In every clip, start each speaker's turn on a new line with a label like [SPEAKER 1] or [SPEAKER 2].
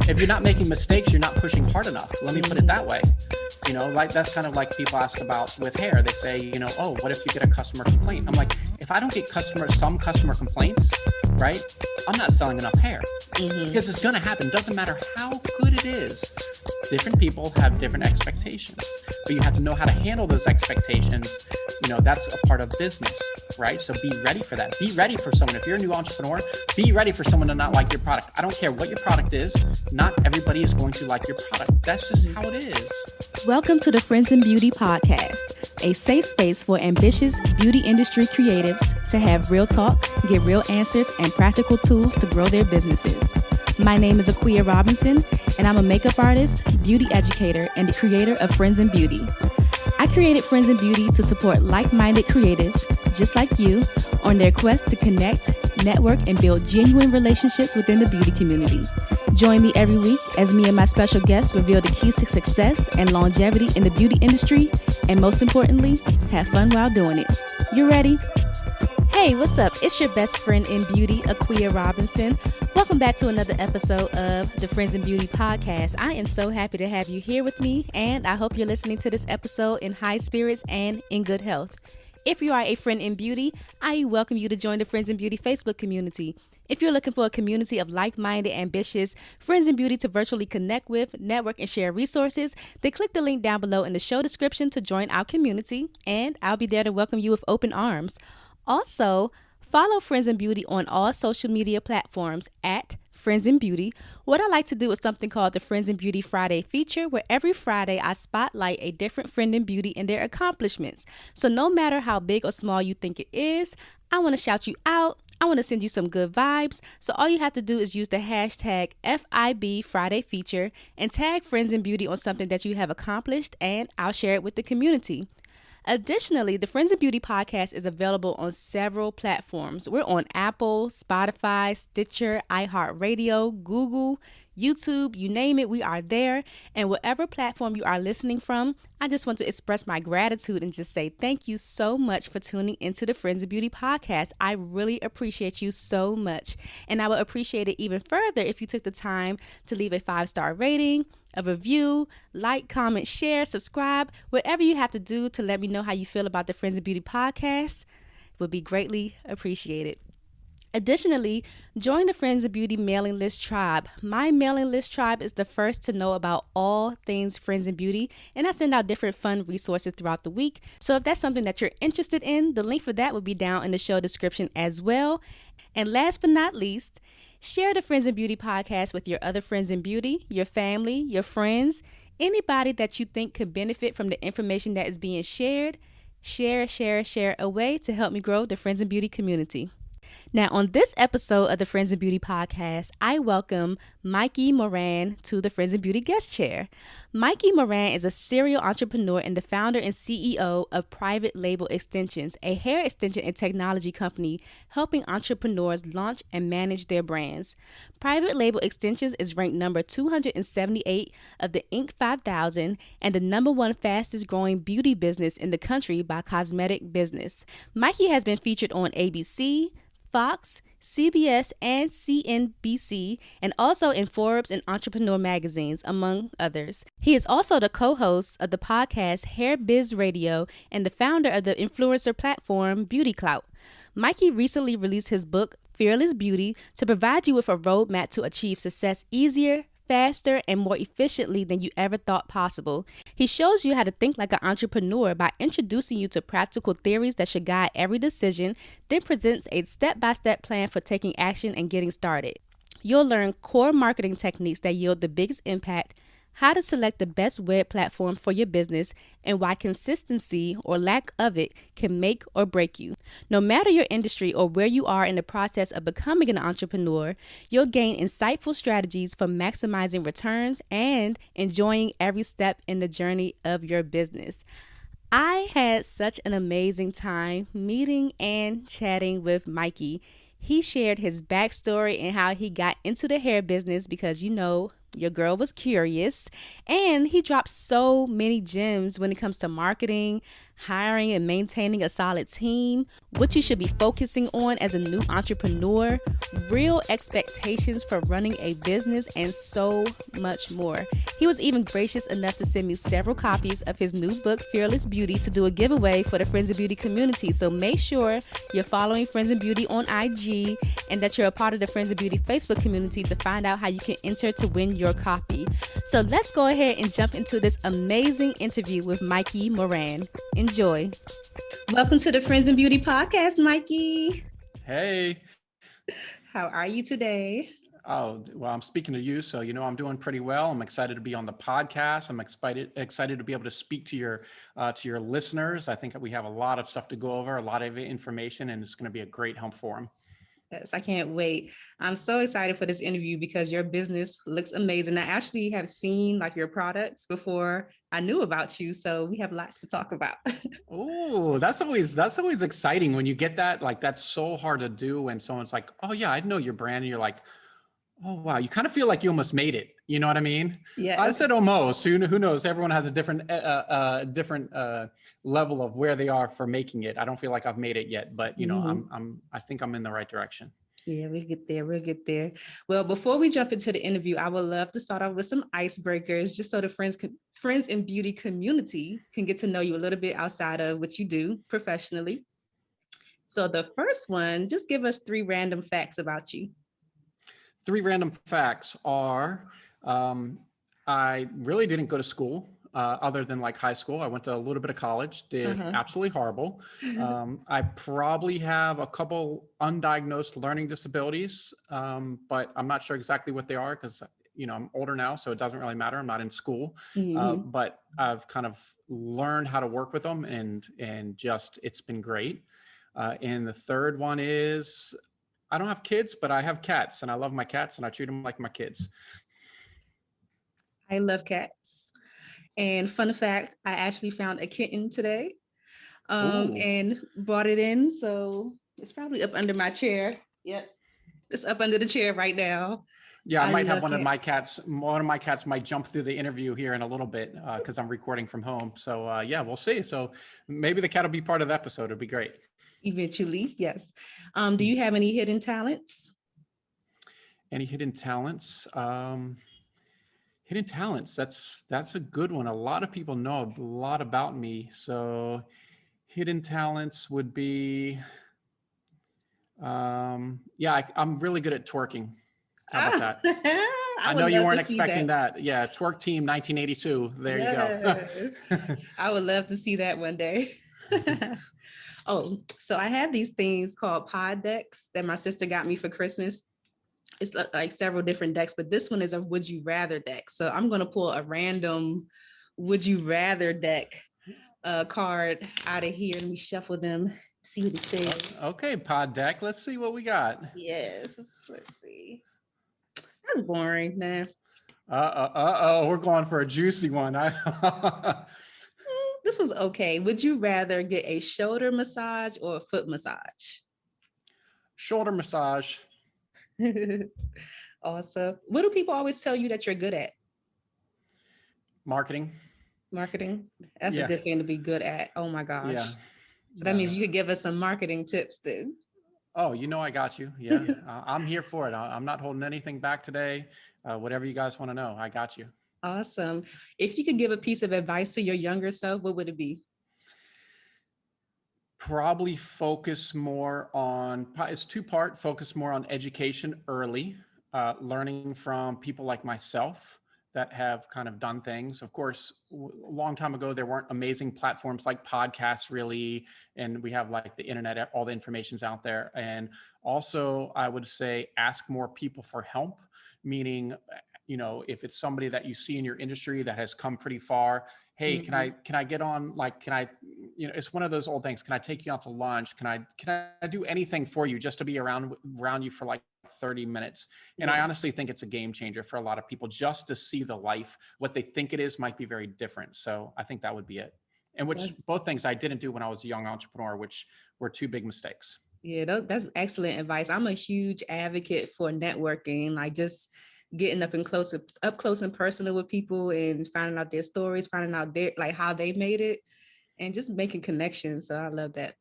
[SPEAKER 1] If you're not making mistakes, you're not pushing hard enough. Let me put it that way. You know, like that's kind of like people ask about with hair. They say, you know, oh, what if you get a customer complaint? I'm like, if I don't get some customer complaints, right, I'm not selling enough hair. Because it's going to happen. Doesn't matter how good it is. Different people have different expectations, but you have to know how to handle those expectations. You know, that's a part of business, right? So be ready for that. Be ready for someone. If you're a new entrepreneur, be ready for someone to not like your product. I don't care what your product is. Not everybody is going to like your product. That's just how it is.
[SPEAKER 2] Welcome to the Friends in Beauty podcast, a safe space for ambitious beauty industry creatives to have real talk, get real answers, and practical tools to grow their businesses. My name is Aquia Robinson, and I'm a makeup artist, beauty educator, and the creator of Friends in Beauty. I created Friends in Beauty to support like-minded creatives, just like you, on their quest to connect, network, and build genuine relationships within the beauty community. Join me every week as me and my special guests reveal the keys to success and longevity in the beauty industry, and most importantly, have fun while doing it. You ready? Hey, what's up? It's your best friend in beauty, Aquia Robinson. Welcome back to another episode of the Friends in Beauty podcast. I am so happy to have you here with me, and I hope you're listening to this episode in high spirits and in good health. If you are a friend in beauty, I welcome you to join the Friends in Beauty Facebook community. If you're looking for a community of like-minded, ambitious friends in beauty to virtually connect with, network, and share resources, then click the link down below in the show description to join our community, and I'll be there to welcome you with open arms. Also, follow Friends in Beauty on all social media platforms at Friends in Beauty. What I like to do is something called the Friends in Beauty Friday feature, where every Friday I spotlight a different friend in beauty and their accomplishments. So no matter how big or small you think it is, I want to shout you out. I want to send you some good vibes. So all you have to do is use the hashtag FIB Friday feature and tag Friends in Beauty on something that you have accomplished, and I'll share it with the community. Additionally, the Friends in Beauty podcast is available on several platforms. We're on Apple, Spotify, Stitcher, iHeartRadio, Google, YouTube, you name it, we are there. And whatever platform you are listening from, I just want to express my gratitude and just say thank you so much for tuning into the Friends of Beauty podcast. I really appreciate you so much. And I would appreciate it even further if you took the time to leave a 5-star rating, a review, like, comment, share, subscribe, whatever you have to do to let me know how you feel about the Friends of Beauty podcast would be greatly appreciated. Additionally, join the Friends of Beauty mailing list tribe. My mailing list tribe is the first to know about all things Friends in Beauty, and I send out different fun resources throughout the week. So if that's something that you're interested in, the link for that will be down in the show description as well. And last but not least, share the Friends in Beauty podcast with your other friends in beauty, your family, your friends, anybody that you think could benefit from the information that is being shared. Share away to help me grow the Friends in Beauty community. Now, on this episode of the Friends in Beauty podcast, I welcome Mikey Moran to the Friends in Beauty guest chair. Mikey Moran is a serial entrepreneur and the founder and CEO of Private Label Extensions, a hair extension and technology company helping entrepreneurs launch and manage their brands. Private Label Extensions is ranked number 278 of the Inc. 5000 and the number one fastest growing beauty business in the country by Cosmetic Business. Mikey has been featured on ABC, Fox, CBS, and CNBC, and also in Forbes and Entrepreneur magazines, among others. He is also the co-host of the podcast Hair Biz Radio and the founder of the influencer platform Beauty Clout. Mikey recently released his book, Fearless Beauty, to provide you with a roadmap to achieve success easier, faster, and more efficiently than you ever thought possible. He shows you how to think like an entrepreneur by introducing you to practical theories that should guide every decision, then presents a step-by-step plan for taking action and getting started. You'll learn core marketing techniques that yield the biggest impact, how to select the best web platform for your business, and why consistency or lack of it can make or break you. No matter your industry or where you are in the process of becoming an entrepreneur, you'll gain insightful strategies for maximizing returns and enjoying every step in the journey of your business. I had such an amazing time meeting and chatting with Mikey. He shared his backstory and how he got into the hair business because, you know, Your girl was curious, and he dropped so many gems when it comes to marketing, hiring, and maintaining a solid team, what you should be focusing on as a new entrepreneur, real expectations for running a business, and so much more. He was even gracious enough to send me several copies of his new book, Fearless Beauty, to do a giveaway for the Friends of Beauty community. So make sure you're following Friends of Beauty on IG and that you're a part of the Friends of Beauty Facebook community to find out how you can enter to win your copy. So let's go ahead and jump into this amazing interview with Mikey Moran. Enjoy. Welcome to the Friends and Beauty podcast, Mikey.
[SPEAKER 1] Hey.
[SPEAKER 2] How are you today?
[SPEAKER 1] Oh, well, I'm speaking to you, so I'm doing pretty well. I'm excited to be on the podcast. I'm excited to be able to speak to your listeners. I think that we have a lot of stuff to go over, a lot of information, and it's going to be a great help for them.
[SPEAKER 2] Yes, I can't wait. I'm so excited for this interview because your business looks amazing. I actually have seen your products before I knew about you, so we have lots to talk about.
[SPEAKER 1] Oh, that's always exciting when you get that. That's so hard to do when someone's like, "Oh yeah, I know your brand," and you're like, "Oh wow," you kind of feel like you almost made it. You know what I mean?
[SPEAKER 2] Yeah.
[SPEAKER 1] I said almost. Who knows? Everyone has a different level of where they are for making it. I don't feel like I've made it yet, but I think I'm in the right direction.
[SPEAKER 2] Yeah, we'll get there. We'll get there. Well, before we jump into the interview, I would love to start off with some icebreakers, just so the friends and beauty community can get to know you a little bit outside of what you do professionally. So the first one, just give us 3 random facts about you.
[SPEAKER 1] 3 random facts are, I really didn't go to school other than high school. I went to a little bit of college, did absolutely horrible. I probably have a couple undiagnosed learning disabilities, but I'm not sure exactly what they are because, I'm older now, so it doesn't really matter. I'm not in school, but I've kind of learned how to work with them and just, it's been great. And the third one is, I don't have kids, but I have cats and I love my cats and I treat them like my kids.
[SPEAKER 2] I love cats. And fun fact, I actually found a kitten today and brought it in. So it's probably up under my chair. Yep. It's up under the chair right now.
[SPEAKER 1] Yeah, I might have one of my cats. One of my cats might jump through the interview here in a little bit because I'm recording from home. So yeah, we'll see. So maybe the cat will be part of the episode. It'll be great.
[SPEAKER 2] Eventually, yes. Do you have any hidden talents?
[SPEAKER 1] Any hidden talents? Hidden talents. That's a good one. A lot of people know a lot about me. So hidden talents would be, I'm really good at twerking. How about that? I know you weren't expecting that. Yeah, Twerk Team 1982. There you go.
[SPEAKER 2] I would love to see that one day. Oh, so I have these things called pod decks that my sister got me for Christmas. It's like several different decks, but this one is a would you rather deck. So I'm going to pull a random would you rather deck card out of here. Let me shuffle them, see what it says.
[SPEAKER 1] Okay, pod deck. Let's see what we got.
[SPEAKER 2] Yes, let's see. That's boring, nah.
[SPEAKER 1] We're going for a juicy one.
[SPEAKER 2] This was okay. Would you rather get a shoulder massage or a foot massage?
[SPEAKER 1] Shoulder massage.
[SPEAKER 2] Awesome. What do people always tell you that you're good at?
[SPEAKER 1] Marketing.
[SPEAKER 2] That's a good thing to be good at. Oh my gosh.
[SPEAKER 1] Yeah.
[SPEAKER 2] So that means you could give us some marketing tips then.
[SPEAKER 1] Oh, I got you. Yeah. I'm here for it. I'm not holding anything back today. Whatever you guys want to know, I got you.
[SPEAKER 2] Awesome. If you could give a piece of advice to your younger self, what would it be?
[SPEAKER 1] Probably focus more on, it's 2-part, focus more on education early, learning from people like myself that have kind of done things. Of course, a long time ago, there weren't amazing platforms like podcasts really, and we have the internet, all the information's out there. And also I would say ask more people for help, meaning, if it's somebody that you see in your industry that has come pretty far, hey, can I get on, it's one of those old things. Can I take you out to lunch? Can I do anything for you just to be around you for 30 minutes? And I honestly think it's a game changer for a lot of people just to see the life. What they think it is might be very different. So I think that would be it. And both things I didn't do when I was a young entrepreneur, which were 2 big mistakes.
[SPEAKER 2] Yeah, that's excellent advice. I'm a huge advocate for networking, just getting up close and personal with people and finding out their stories, finding out their like how they made it, and just making connections. So I love that.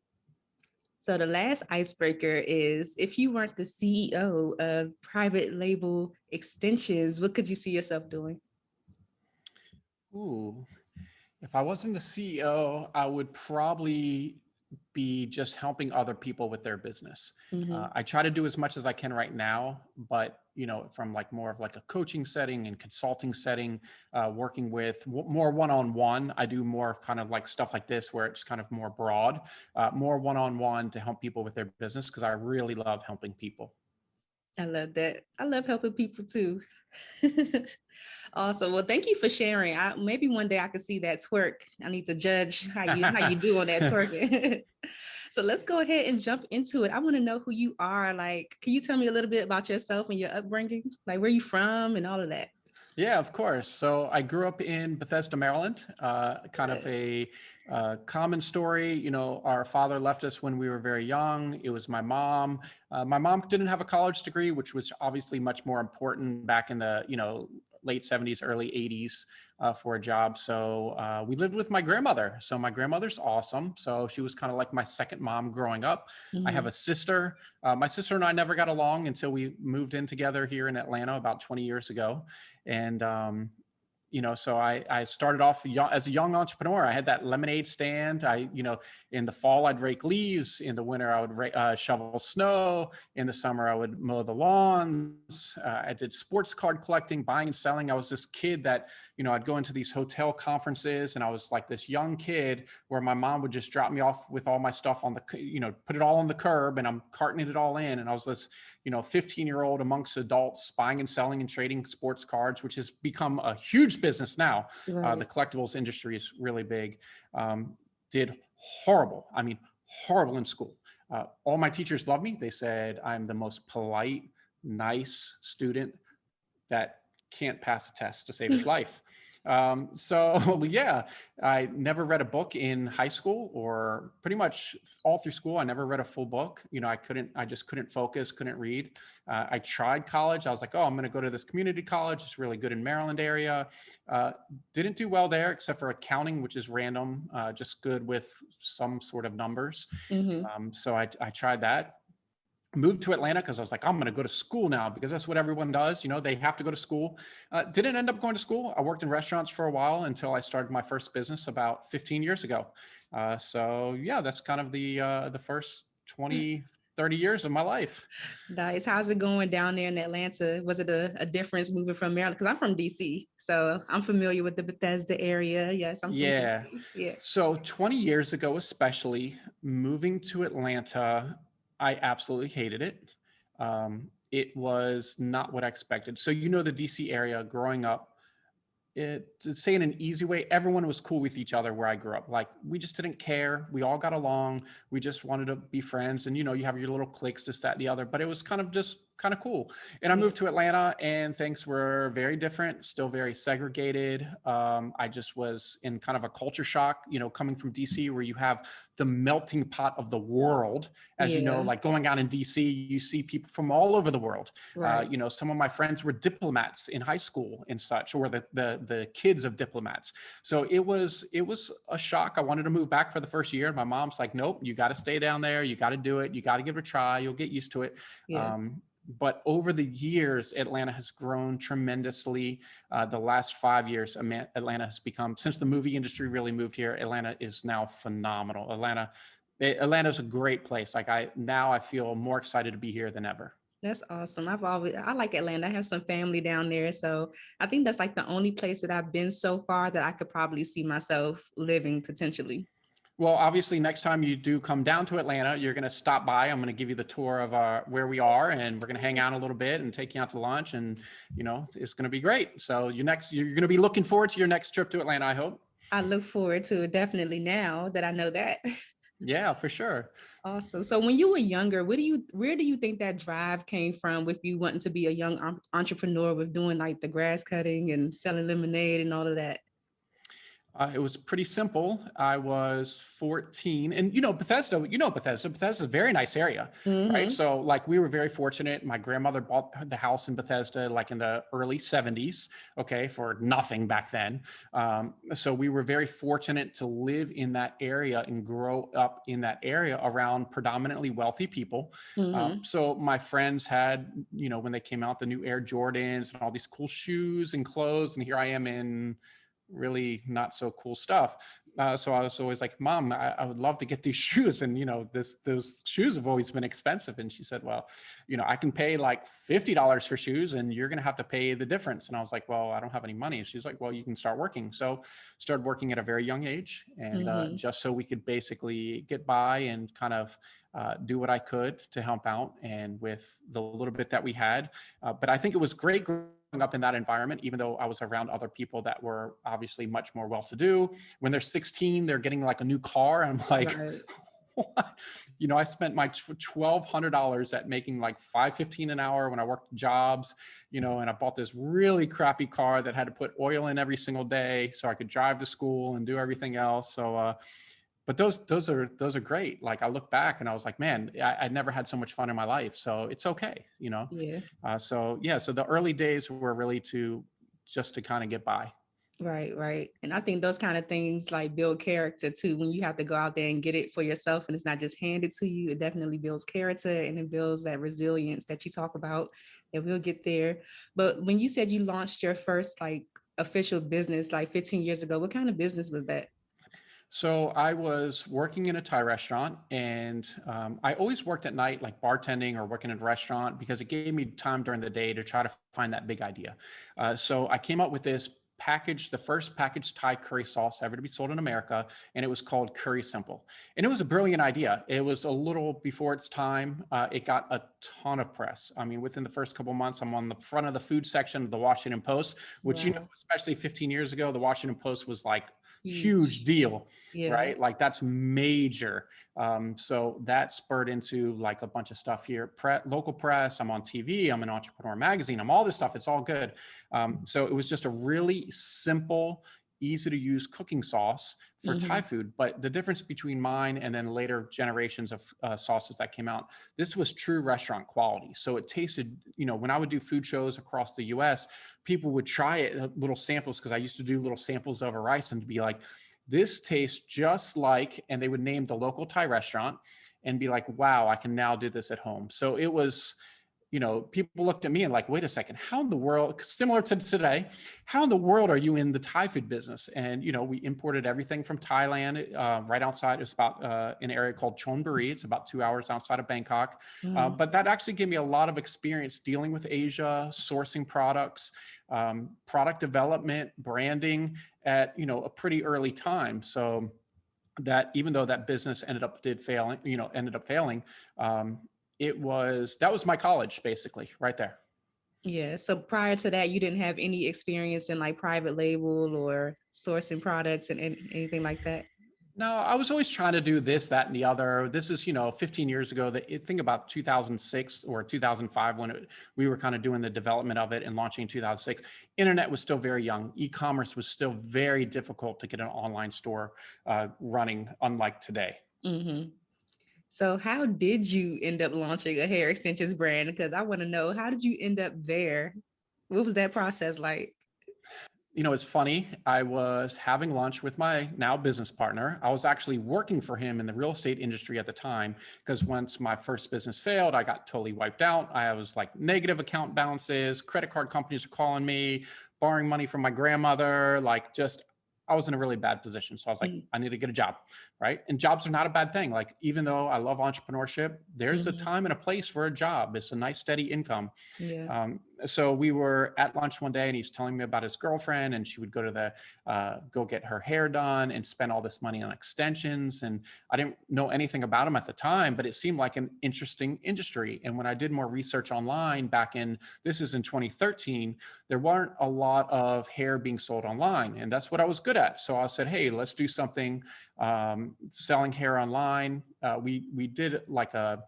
[SPEAKER 2] So the last icebreaker is, if you weren't the CEO of private label extensions, what could you see yourself doing?
[SPEAKER 1] Ooh, if I wasn't the CEO, I would probably be just helping other people with their business. I try to do as much as I can right now, but from like more of like a coaching setting and consulting setting, working with more one-on-one. I do more kind of like stuff like this where it's kind of more broad, more one-on-one to help people with their business, because I really love helping people.
[SPEAKER 2] I love that. I love helping people too. Awesome. Well, thank you for sharing. Maybe one day I could see that twerk. I need to judge how you do on that twerk. So let's go ahead and jump into it. I want to know who you are. Like, can you tell me a little bit about yourself and your upbringing? Like, where you from and all of that?
[SPEAKER 1] Yeah, of course. So I grew up in Bethesda, Maryland, kind of a common story. Our father left us when we were very young. It was my mom. My mom didn't have a college degree, which was obviously much more important back in the, late 70s, early 80s for a job. So we lived with my grandmother. So my grandmother's awesome. So she was kind of like my second mom growing up. I have a sister. My sister and I never got along until we moved in together here in Atlanta about 20 years ago. And so I started off as a young entrepreneur. I had that lemonade stand. In the fall, I'd rake leaves. In the winter, I would shovel snow. In the summer, I would mow the lawns. I did sports card collecting, buying and selling. I was this kid that, I'd go into these hotel conferences, and I was like this young kid where my mom would just drop me off with all my stuff on the, put it all on the curb, and I'm carting it all in. And I was this, 15-year-old amongst adults buying and selling and trading sports cards, which has become a huge business now.
[SPEAKER 2] Right.
[SPEAKER 1] The collectibles industry is really big. Did horrible in school. All my teachers loved me. They said I'm the most polite, nice student that can't pass a test to save his life. So yeah, I never read a book in high school, or pretty much all through school. I never read a full book. I just couldn't focus, couldn't read. I tried college. I was like, I'm going to go to this community college. It's really good in Maryland area. Didn't do well there, except for accounting, which is random, just good with some sort of numbers. So I tried that. Moved to Atlanta because I was like, I'm going to go to school now, because that's what everyone does. They have to go to school. Didn't end up going to school. I worked in restaurants for a while until I started my first business about 15 years ago. So yeah, that's kind of the first 20, 30 years of my life.
[SPEAKER 2] Nice. How's it going down there in Atlanta? Was it a difference moving from Maryland? Because I'm from DC, so I'm familiar with the Bethesda area. Yes, I'm from DC. Yeah.
[SPEAKER 1] So 20 years ago, especially, moving to Atlanta, I absolutely hated it. It was not what I expected. So, the DC area growing up, to say in an easy way, everyone was cool with each other where I grew up. Like, we just didn't care. We all got along. We just wanted to be friends. And, you have your little cliques, this, that, and the other, but it was kind of cool. And I moved to Atlanta, and things were very different, still very segregated. I just was in kind of a culture shock, coming from DC, where you have the melting pot of the world. As like going out in DC, you see people from all over the world. Right. Some of my friends were diplomats in high school and such, or the kids of diplomats. So it was a shock. I wanted to move back for the first year. My mom's like, nope, you got to stay down there. You got to do it. You got to give it a try. You'll get used to it. Yeah. But over the years, Atlanta has grown tremendously. The last 5 years, Atlanta has become, since the movie industry really moved here, Atlanta is now phenomenal. Atlanta is a great place. Like I feel more excited to be here than ever.
[SPEAKER 2] That's awesome. I like Atlanta. I have some family down there. So I think that's like the only place that I've been so far that I could probably see myself living potentially.
[SPEAKER 1] Well, obviously, next time you do come down to Atlanta, you're going to stop by. I'm going to give you the tour of where we are, and we're going to hang out a little bit and take you out to lunch, and it's going to be great. So you're going to be looking forward to your next trip to Atlanta, I hope.
[SPEAKER 2] I look forward to it definitely now that I know that.
[SPEAKER 1] Yeah, for sure.
[SPEAKER 2] Awesome. So when you were younger, where do you think that drive came from with you wanting to be a young entrepreneur with doing like the grass cutting and selling lemonade and all of that?
[SPEAKER 1] It was pretty simple. I was 14 and Bethesda, Bethesda's a very nice area, right? So like we were very fortunate. My grandmother bought the house in Bethesda, like in the early 70s, okay, for nothing back then. So we were very fortunate to live in that area and grow up in that area around predominantly wealthy people. So my friends had, when they came out, the new Air Jordans and all these cool shoes and clothes. And here I am in really not so cool stuff. So I was always like, Mom, I would love to get these shoes. And, those shoes have always been expensive. And she said, well, I can pay like $50 for shoes and you're going to have to pay the difference. And I was like, well, I don't have any money. And she's like, well, you can start working. So started working at a very young age and just so we could basically get by and kind of do what I could to help out and with the little bit that we had. But I think it was great growing up in that environment, even though I was around other people that were obviously much more well-to-do. When they're 16, they're getting like a new car. And I'm like, what? I spent my $1,200 at making like $5.15 an hour when I worked jobs, and I bought this really crappy car that had to put oil in every single day so I could drive to school and do everything else. So, but those are great. Like I look back and I was like, man, I never had so much fun in my life. So it's okay,
[SPEAKER 2] Yeah.
[SPEAKER 1] So the early days were really just to kind of get by.
[SPEAKER 2] Right. And I think those kind of things like build character too. When you have to go out there and get it for yourself and it's not just handed to you, it definitely builds character and it builds that resilience that you talk about. And we'll get there. But when you said you launched your first like official business like 15 years ago, what kind of business was that?
[SPEAKER 1] So I was working in a Thai restaurant and I always worked at night, like bartending or working in a restaurant because it gave me time during the day to try to find that big idea. So I came up with this the first packaged Thai curry sauce ever to be sold in America. And it was called Curry Simple. And it was a brilliant idea. It was a little before its time. It got a ton of press. I mean, within the first couple of months, I'm on the front of the food section of the Washington Post, which, especially 15 years ago, the Washington Post was like huge deal, right? Like that's major. So that spurred into like a bunch of stuff here, local press. I'm on TV. I'm an Entrepreneur magazine. I'm all this stuff. It's all good. So it was just a really simple, easy to use cooking sauce for Thai food. But the difference between mine and then later generations of sauces that came out, this was true restaurant quality. So it tasted, when I would do food shows across the US, people would try it, little samples, because I used to do little samples over rice and be like, this tastes just like, and they would name the local Thai restaurant and be like, wow, I can now do this at home. So it was, people looked at me and like, wait a second, how in the world, similar to today, how in the world are you in the Thai food business? And, we imported everything from Thailand, right outside. It's about an area called Chonburi. It's about 2 hours outside of Bangkok. But that actually gave me a lot of experience dealing with Asia, sourcing products, product development, branding at, a pretty early time. So that even though that business ended up failing, that was my college basically right there.
[SPEAKER 2] Yeah. So prior to that, you didn't have any experience in like private label or sourcing products and anything like that?
[SPEAKER 1] No, I was always trying to do this, that, and the other. This is, 15 years ago. Think about 2006 or 2005 when we were kind of doing the development of it and launching in 2006. Internet was still very young. E-commerce was still very difficult to get an online store running, unlike today.
[SPEAKER 2] So how did you end up launching a hair extensions brand? Because I want to know, how did you end up there? What was that process like?
[SPEAKER 1] It's funny. I was having lunch with my now business partner. I was actually working for him in the real estate industry at the time, because once my first business failed, I got totally wiped out. I was like negative account balances, credit card companies are calling me, borrowing money from my grandmother, I was in a really bad position. So I was like, I need to get a job, right? And jobs are not a bad thing. Like, even though I love entrepreneurship, there's a time and a place for a job. It's a nice, steady income. So we were at lunch one day and he's telling me about his girlfriend, and she would go to go get her hair done and spend all this money on extensions. And I didn't know anything about him at the time, but it seemed like an interesting industry. And when I did more research online this is in 2013, there weren't a lot of hair being sold online. And that's what I was good at. So I said, hey, let's do something selling hair online. We did like a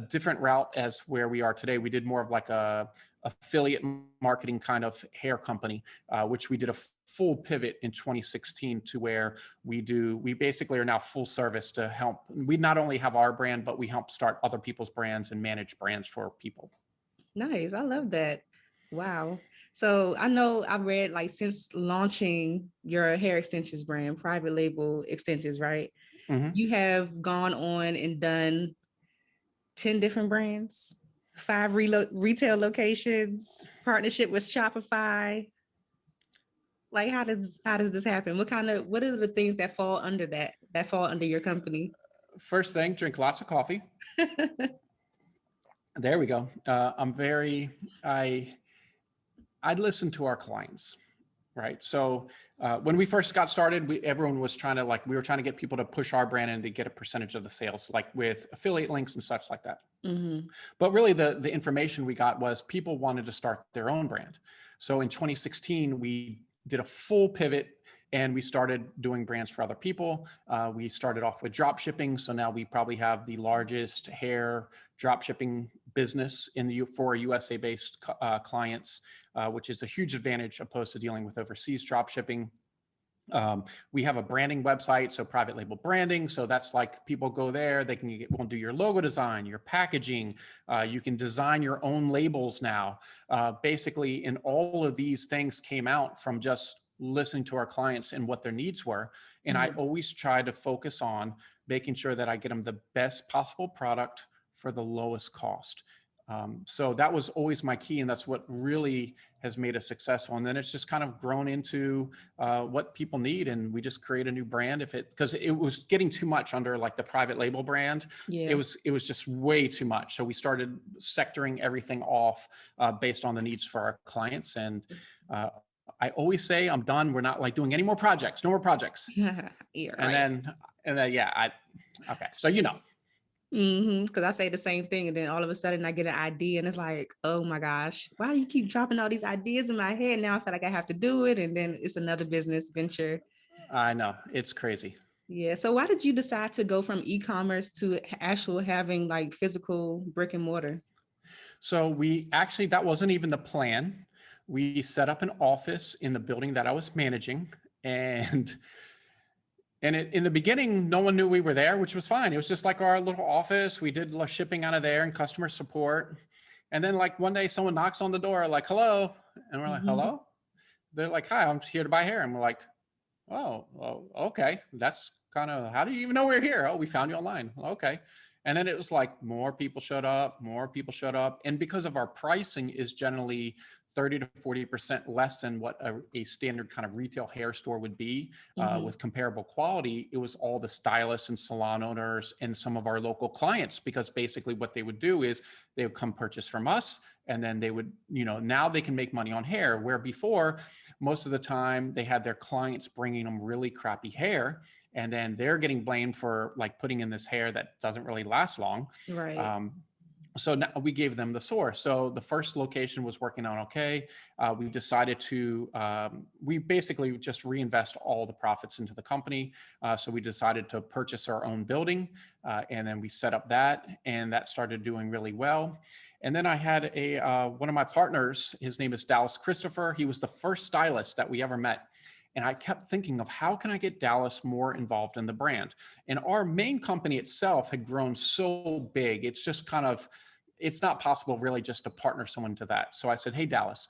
[SPEAKER 1] different route as where we are today. We did more of like a affiliate marketing kind of hair company, which we did a full pivot in 2016 to where we basically are now full service to help. We not only have our brand, but we help start other people's brands and manage brands for people.
[SPEAKER 3] Nice. I love that. Wow. So I know I've read like since launching your hair extensions brand, private label extensions, right?
[SPEAKER 1] Mm-hmm.
[SPEAKER 3] You have gone on and done 10 different brands, 5 retail locations, partnership with Shopify. Like how does this happen? What are the things that fall under that fall under your company?
[SPEAKER 1] First thing, drink lots of coffee. There we go. I'd listen to our clients, right? So when we first got started, everyone was trying to we were trying to get people to push our brand and to get a percentage of the sales, like with affiliate links and such like that.
[SPEAKER 3] Mm-hmm.
[SPEAKER 1] But really the information we got was people wanted to start their own brand. So in 2016, we did a full pivot and we started doing brands for other people. We started off with drop shipping. So now we probably have the largest hair drop shipping business for USA based clients, which is a huge advantage opposed to dealing with overseas drop shipping. We have a branding website, so private label branding. So that's like people go there, we'll do your logo design, your packaging. You can design your own labels now. Basically, and all of these things came out from just listening to our clients and what their needs were. And I always try to focus on making sure that I get them the best possible product for the lowest cost. So that was always my key, and that's what really has made us successful. And then it's just kind of grown into what people need, and we just create a new brand because it was getting too much under like the private label brand.
[SPEAKER 3] Yeah.
[SPEAKER 1] It was just way too much. So we started sectoring everything off based on the needs for our clients. And I always say I'm done. We're not like doing any more projects, no more projects.
[SPEAKER 3] Yeah,
[SPEAKER 1] and then yeah, okay. So
[SPEAKER 3] because I say the same thing, and then all of a sudden I get an idea and it's like, oh my gosh, why do you keep dropping all these ideas in my head? Now I feel like I have to do it, and then it's another business venture. I
[SPEAKER 1] know, it's crazy.
[SPEAKER 3] Yeah. So why did you decide to go from e-commerce to actual having like physical brick and mortar?
[SPEAKER 1] So that wasn't even the plan. We set up an office in the building that I was managing, and in the beginning, no one knew we were there, which was fine. It was just like our little office. We did shipping out of there and customer support. And then like one day someone knocks on the door like, hello. And we're like, hello? They're like, hi, I'm here to buy hair. And we're like, oh, okay. That's kind of, how do you even know we're here? Oh, we found you online. Okay. And then it was like more people showed up. And because of our pricing is generally 30 to 40% less than what a standard kind of retail hair store would be with comparable quality, it was all the stylists and salon owners and some of our local clients, because basically what they would do is they would come purchase from us, and then they would, now they can make money on hair, where before most of the time they had their clients bringing them really crappy hair, and then they're getting blamed for like putting in this hair that doesn't really last long.
[SPEAKER 3] Right.
[SPEAKER 1] So now we gave them the source. So the first location was working out okay. We decided to, we basically just reinvest all the profits into the company. So we decided to purchase our own building, and then we set up that, and that started doing really well. And then I had one of my partners, his name is Dallas Christopher. He was the first stylist that we ever met. And I kept thinking of how can I get Dallas more involved in the brand? And our main company itself had grown so big. It's just it's not possible really just to partner someone to that. So I said, hey, Dallas,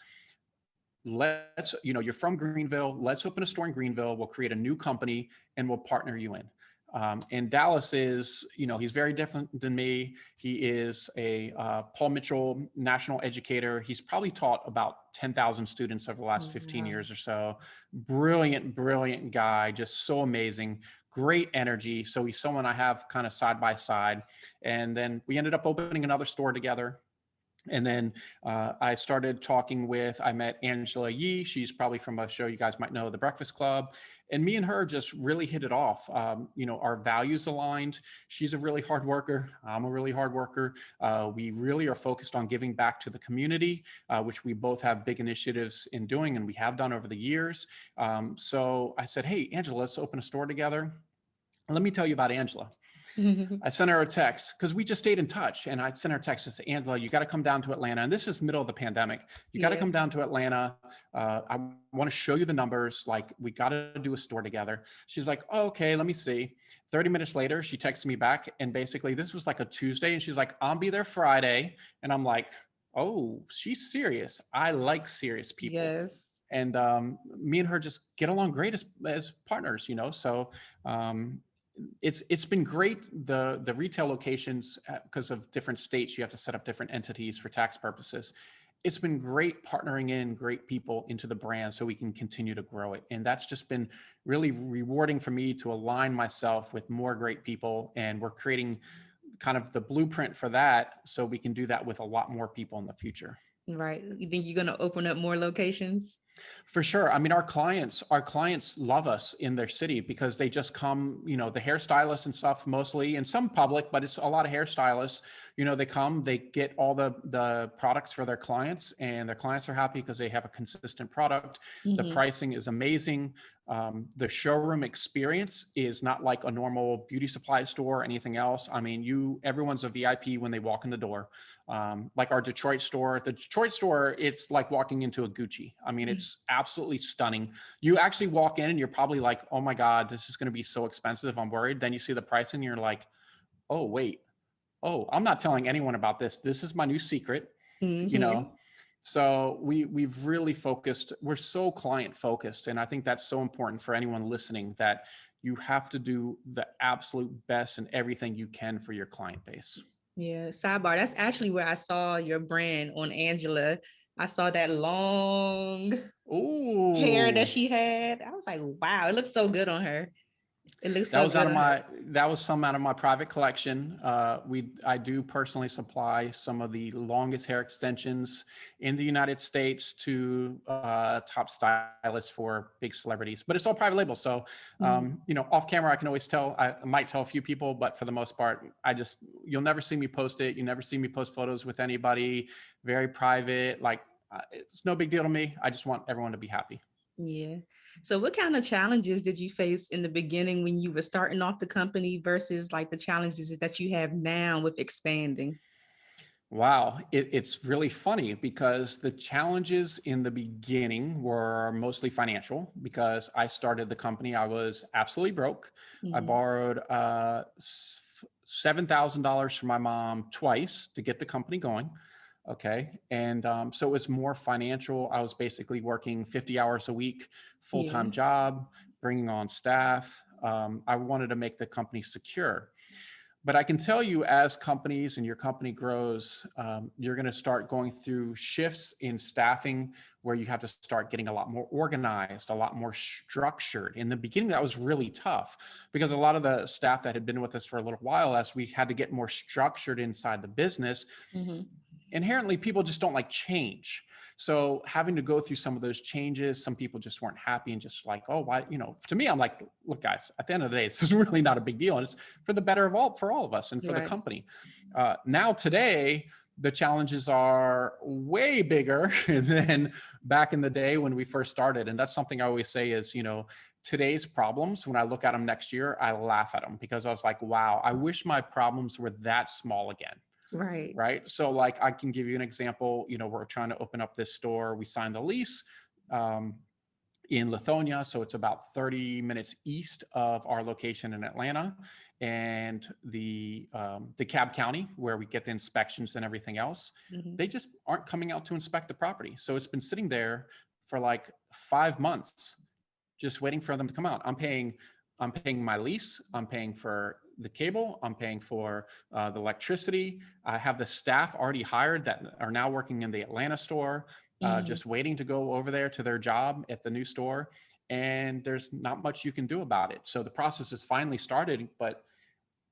[SPEAKER 1] you're from Greenville. Let's open a store in Greenville. We'll create a new company and we'll partner you in. And Dallas is, he's very different than me. He is a Paul Mitchell national educator. He's probably taught about 10,000 students over the last 15 years or so. Brilliant, brilliant guy, just so amazing, great energy. So he's someone I have kind of side by side. And then we ended up opening another store together. And then I started I met Angela Yee. She's probably from a show you guys might know, The Breakfast Club. And me and her just really hit it off. Our values aligned. She's a really hard worker. I'm a really hard worker. We really are focused on giving back to the community, which we both have big initiatives in doing, and we have done over the years. So I said, hey, Angela, let's open a store together. Let me tell you about Angela. I sent her a text because we just stayed in touch, and I sent her a text and said, Angela, you got to come down to Atlanta. And this is middle of the pandemic. You got to come down to Atlanta. I want to show you the numbers. Like, we got to do a store together. She's like, oh, okay, let me see. 30 minutes later, she texted me back. And basically this was like a Tuesday. And she's like, I'll be there Friday. And I'm like, oh, she's serious. I like serious people.
[SPEAKER 3] Yes.
[SPEAKER 1] And me and her just get along great as partners, you know? So it's been great. The retail locations, because of different states, you have to set up different entities for tax purposes. It's been great partnering in great people into the brand so we can continue to grow it. And that's just been really rewarding for me to align myself with more great people. And we're creating kind of the blueprint for that so we can do that with a lot more people in the future.
[SPEAKER 3] Right. You think you're going to open up more locations?
[SPEAKER 1] For sure. I mean, our clients love us in their city because they just come, you know, the hairstylists and stuff mostly, and some public, but it's a lot of hairstylists, you know, they come, they get all the products for their clients, and their clients are happy because they have a consistent product. The pricing is amazing. The showroom experience is not like a normal beauty supply store or anything else. I mean, everyone's a VIP when they walk in the door. Like our Detroit store, it's like walking into a Gucci. I mean, it's absolutely stunning. You actually walk in and you're probably like, oh my God, this is going to be so expensive. I'm worried. Then you see the price and you're like, oh, wait. Oh, I'm not telling anyone about this. This is my new secret, you know? So we've really focused. We're so client focused. And I think that's so important for anyone listening, that you have to do the absolute best in everything you can for your client base.
[SPEAKER 3] Yeah. Sidebar. That's actually where I saw your brand on Angela. I saw that long hair that she had. I was like, wow, it looks so good on her. It looks
[SPEAKER 1] that was some out of my private collection. I do personally supply some of the longest hair extensions in the United States to top stylists for big celebrities, but it's all private label. So, you know, off camera, I can always tell, I might tell a few people, but for the most part, you'll never see me post it. You never see me post photos with anybody. Very private. Like, it's no big deal to me. I just want everyone to be happy.
[SPEAKER 3] Yeah. So what kind of challenges did you face in the beginning when you were starting off the company versus like the challenges that you have now with expanding?
[SPEAKER 1] Wow. It's really funny because the challenges in the beginning were mostly financial, because I started the company. I was absolutely broke. I borrowed $7,000 from my mom twice to get the company going. Okay. And so it was more financial. I was basically working 50 hours a week, full-time job, bringing on staff. I wanted to make the company secure. But I can tell you, as companies and your company grows, you're going to start going through shifts in staffing where you have to start getting a lot more organized, a lot more structured. In the beginning, that was really tough because a lot of the staff that had been with us for a little while, as we had to get more structured inside the business, inherently people just don't like change. So having to go through some of those changes, some people just weren't happy and just like, oh, why, you know, to me, I'm like, look, guys, at the end of the day, this is really not a big deal. And it's for the better of for all of us and for the company. Now today, the challenges are way bigger than back in the day when we first started. And that's something I always say is, you know, today's problems, when I look at them next year, I laugh at them because I was like, wow, I wish my problems were that small again. Right. So like, I can give you an example. You know, we're trying to open up this store. We signed the lease in Lithonia. So it's about 30 minutes east of our location in Atlanta, and the DeKalb County, where we get the inspections and everything else. They just aren't coming out to inspect the property. So it's been sitting there for like 5 months, just waiting for them to come out. I'm paying my lease. I'm paying for the cable. I'm paying for the electricity. I have the staff already hired that are now working in the Atlanta store, just waiting to go over there to their job at the new store. And there's not much you can do about it. So the process has finally started, but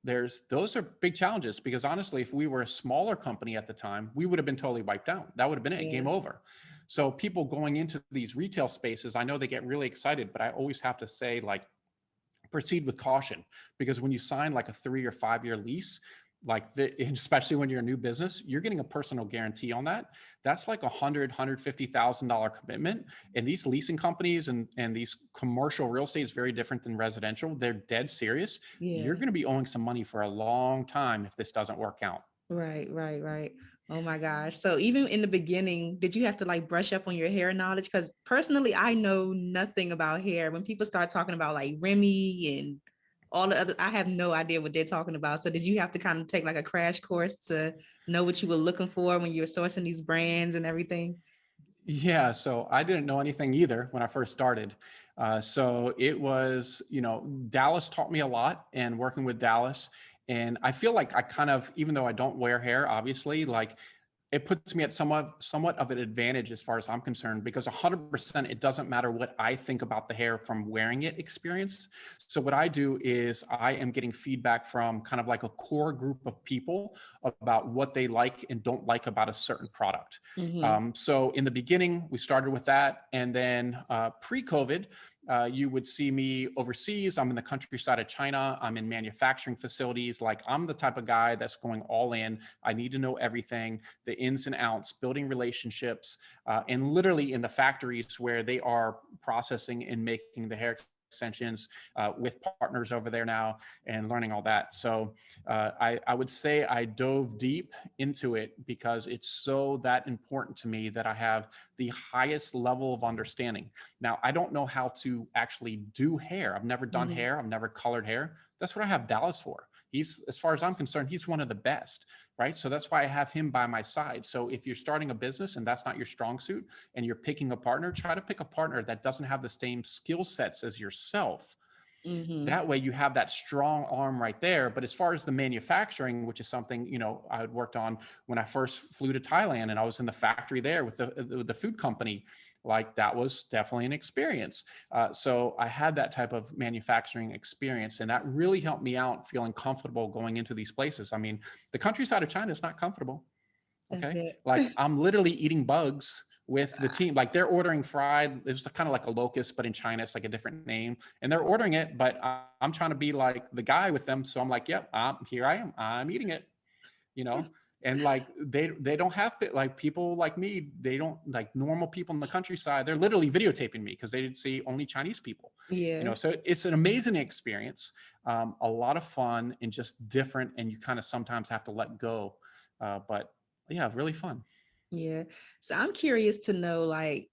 [SPEAKER 1] those are big challenges, because honestly, if we were a smaller company at the time, we would have been totally wiped out. That would have been it, game over. So people going into these retail spaces, I know they get really excited, but I always have to say, like, proceed with caution, because when you sign like a 3 or 5 year lease, especially when you're a new business, you're getting a personal guarantee on that. That's like $150,000 commitment. And these leasing companies and these commercial real estate is very different than residential. They're dead serious.
[SPEAKER 3] Yeah.
[SPEAKER 1] You're going to be owing some money for a long time if this doesn't work out.
[SPEAKER 3] Right. Oh my gosh. So even in the beginning, did you have to like brush up on your hair knowledge? Because personally, I know nothing about hair. When people start talking about like Remy and all the other, I have no idea what they're talking about. So did you have to kind of take like a crash course to know what you were looking for when you were sourcing these brands and everything?
[SPEAKER 1] Yeah, so I didn't know anything either when I first started. So it was, Dallas taught me a lot, and working with Dallas. And I feel like I kind of, even though I don't wear hair, obviously, like it puts me at somewhat of an advantage as far as I'm concerned, because 100% it doesn't matter what I think about the hair from wearing it experience. So what I do is I am getting feedback from kind of like a core group of people about what they like and don't like about a certain product. So in the beginning, we started with that. And then pre-COVID, you would see me overseas. I'm in the countryside of China. I'm in manufacturing facilities. Like, I'm the type of guy that's going all in. I need to know everything, the ins and outs, building relationships, and literally in the factories where they are processing and making the hair extensions with partners over there now, and learning all that. So I would say I dove deep into it because it's so that important to me that I have the highest level of understanding. Now, I don't know how to actually do hair. I've never done hair. I've never colored hair. That's what I have Dallas for. He's, as far as I'm concerned, he's one of the best, right? So that's why I have him by my side. So if you're starting a business and that's not your strong suit and you're picking a partner, try to pick a partner that doesn't have the same skill sets as yourself. That way you have that strong arm right there. But as far as the manufacturing, which is something, I had worked on when I first flew to Thailand, and I was in the factory there with the food company. Like, that was definitely an experience. So I had that type of manufacturing experience, and that really helped me out feeling comfortable going into these places. I mean, the countryside of China is not comfortable. Okay. Like, I'm literally eating bugs with the team. Like, they're ordering fried, it's kind of like a locust, but in China, it's like a different name, and they're ordering it, but I'm trying to be like the guy with them. So I'm like, yep, here I am, I'm eating it, and like, they don't have, like, people like me, they don't, like, normal people in the countryside, they're literally videotaping me because they see only Chinese people. So it's an amazing experience, a lot of fun, and just different. And you kind of sometimes have to let go. But yeah, really fun.
[SPEAKER 3] Yeah. So I'm curious to know, like,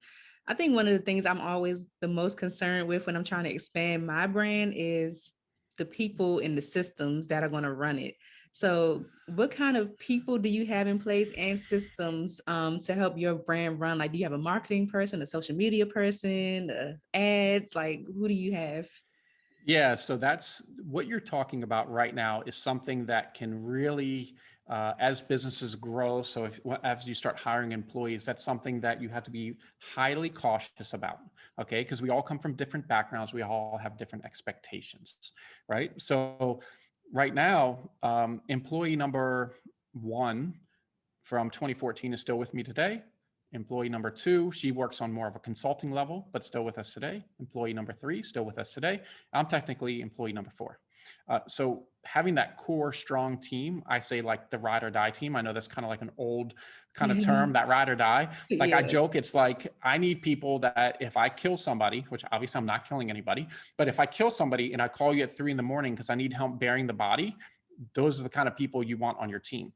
[SPEAKER 3] I think one of the things I'm always the most concerned with when I'm trying to expand my brand is the people and the systems that are going to run it. So what kind of people do you have in place and systems to help your brand run? Like, do you have a marketing person, a social media person, ads? Like, who do you have?
[SPEAKER 1] Yeah, so that's what you're talking about right now, is something that can really, as businesses grow, so as you start hiring employees, that's something that you have to be highly cautious about, okay? Because we all come from different backgrounds. We all have different expectations, right? So right now, employee number 1 from 2014 is still with me today. Employee number 2, she works on more of a consulting level, but still with us today. Employee number 3, still with us today. I'm technically employee number 4. So having that core strong team, I say, like, the ride or die team. I know that's kind of like an old kind of term, that ride or die. Like, I joke, it's like, I need people that if I kill somebody, which obviously I'm not killing anybody, but if I kill somebody and I call you at 3 a.m. because I need help burying the body, those are the kind of people you want on your team.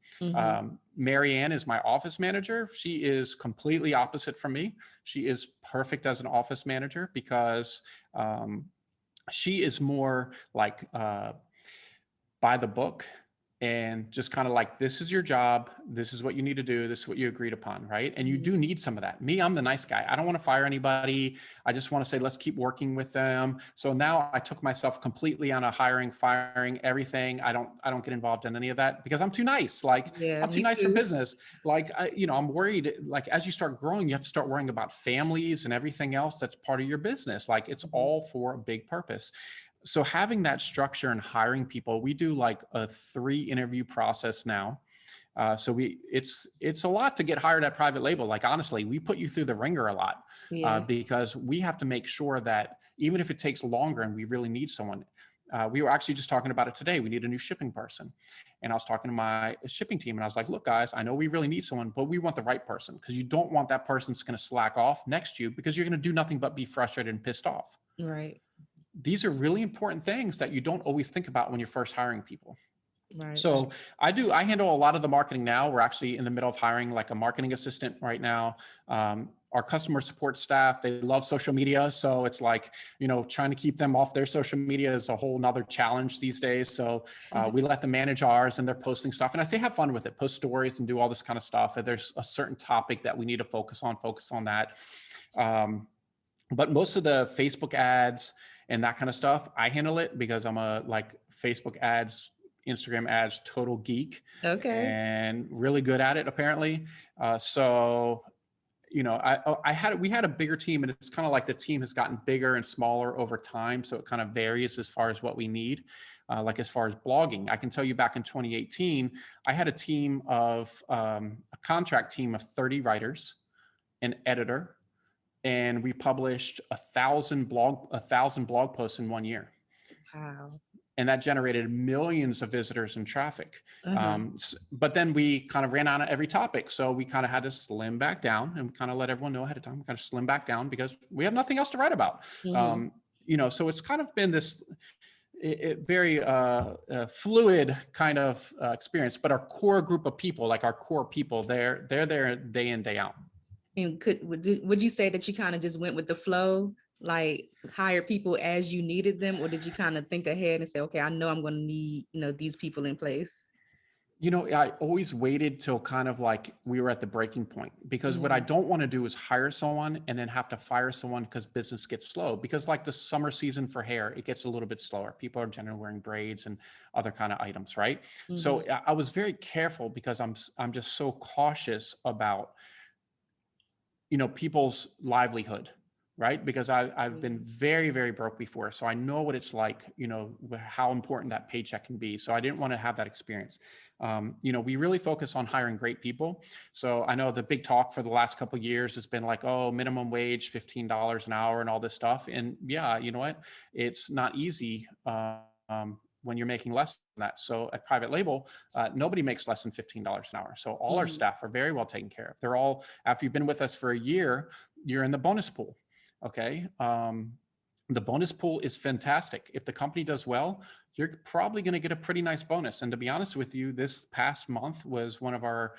[SPEAKER 1] Marianne is my office manager. She is completely opposite from me. She is perfect as an office manager because she is more like by the book, and just kind of like, this is your job. This is what you need to do. This is what you agreed upon, right? And you do need some of that. Me, I'm the nice guy. I don't want to fire anybody. I just want to say, let's keep working with them. So now I took myself completely on a hiring, firing, everything. I don't get involved in any of that because I'm too nice. Like, I'm too nice for business. Like, I'm worried, like, as you start growing, you have to start worrying about families and everything else that's part of your business. Like, it's all for a big purpose. So having that structure and hiring people, we do like a 3 interview process now. So it's a lot to get hired at private label. Like, honestly, we put you through the ringer a lot because we have to make sure that even if it takes longer and we really need someone, we were actually just talking about it today. We need a new shipping person. And I was talking to my shipping team and I was like, look, guys, I know we really need someone, but we want the right person, because you don't want that person that's going to slack off next to you, because you're going to do nothing but be frustrated and pissed off.
[SPEAKER 3] Right.
[SPEAKER 1] These are really important things that you don't always think about when you're first hiring people.
[SPEAKER 3] Right.
[SPEAKER 1] So I handle a lot of the marketing now. We're actually in the middle of hiring like a marketing assistant right now. Our customer support staff, they love social media. So it's like, trying to keep them off their social media is a whole nother challenge these days. So we let them manage ours, and they're posting stuff. And I say, have fun with it, post stories and do all this kind of stuff. If there's a certain topic that we need to focus on that. But most of the Facebook ads and that kind of stuff, I handle it, because I'm a Facebook ads, Instagram ads total geek.
[SPEAKER 3] Okay.
[SPEAKER 1] And really good at it, apparently. We had a bigger team, and it's kind of like the team has gotten bigger and smaller over time. So it kind of varies as far as what we need. Like as far as blogging, I can tell you back in 2018, I had a team of a contract team of 30 writers, an editor, and we published 1,000 blog posts in 1 year.
[SPEAKER 3] Wow.
[SPEAKER 1] And that generated millions of visitors and traffic. But then we kind of ran out of every topic. So we kind of had to slim back down, and kind of let everyone know ahead of time. We kind of slim back down because we have nothing else to write about. So it's kind of been this very fluid kind of experience. But our core group of people, like our core people, they're there day in, day out.
[SPEAKER 3] And would you say that you kind of just went with the flow, like hire people as you needed them, or did you kind of think ahead and say, okay, I know I'm going to need, these people in place?
[SPEAKER 1] I always waited till kind of like we were at the breaking point, because what I don't want to do is hire someone and then have to fire someone because business gets slow. Because like the summer season for hair, it gets a little bit slower. People are generally wearing braids and other kind of items, right? So I was very careful, because I'm just so cautious about people's livelihood, right? Because I've been very, very broke before. So I know what it's like, how important that paycheck can be. So I didn't want to have that experience. We really focus on hiring great people. So I know the big talk for the last couple of years has been like, oh, minimum wage, $15 an hour and all this stuff. And yeah, you know what? It's not easy when you're making less than that. So at private label, nobody makes less than $15 an hour. So all our staff are very well taken care of. They're all, after you've been with us for a year, you're in the bonus pool. Okay. The bonus pool is fantastic. If the company does well, you're probably going to get a pretty nice bonus. And to be honest with you, this past month was one of our,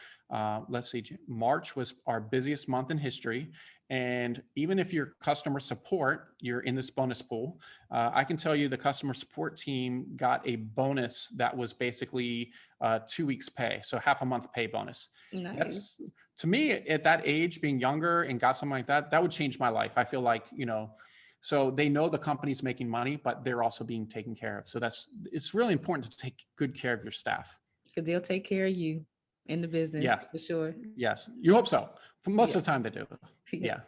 [SPEAKER 1] March was our busiest month in history. And even if you're customer support, you're in this bonus pool. I can tell you the customer support team got a bonus that was basically 2 weeks pay. So half a month pay bonus.
[SPEAKER 3] Nice.
[SPEAKER 1] That's, to me, at that age, being younger and got something like that, that would change my life. I feel like, so they know the company's making money, but they're also being taken care of. So it's really important to take good care of your staff.
[SPEAKER 3] Because they'll take care of you in the business, for sure.
[SPEAKER 1] Yes, you hope so. For most of the time they do. Yeah.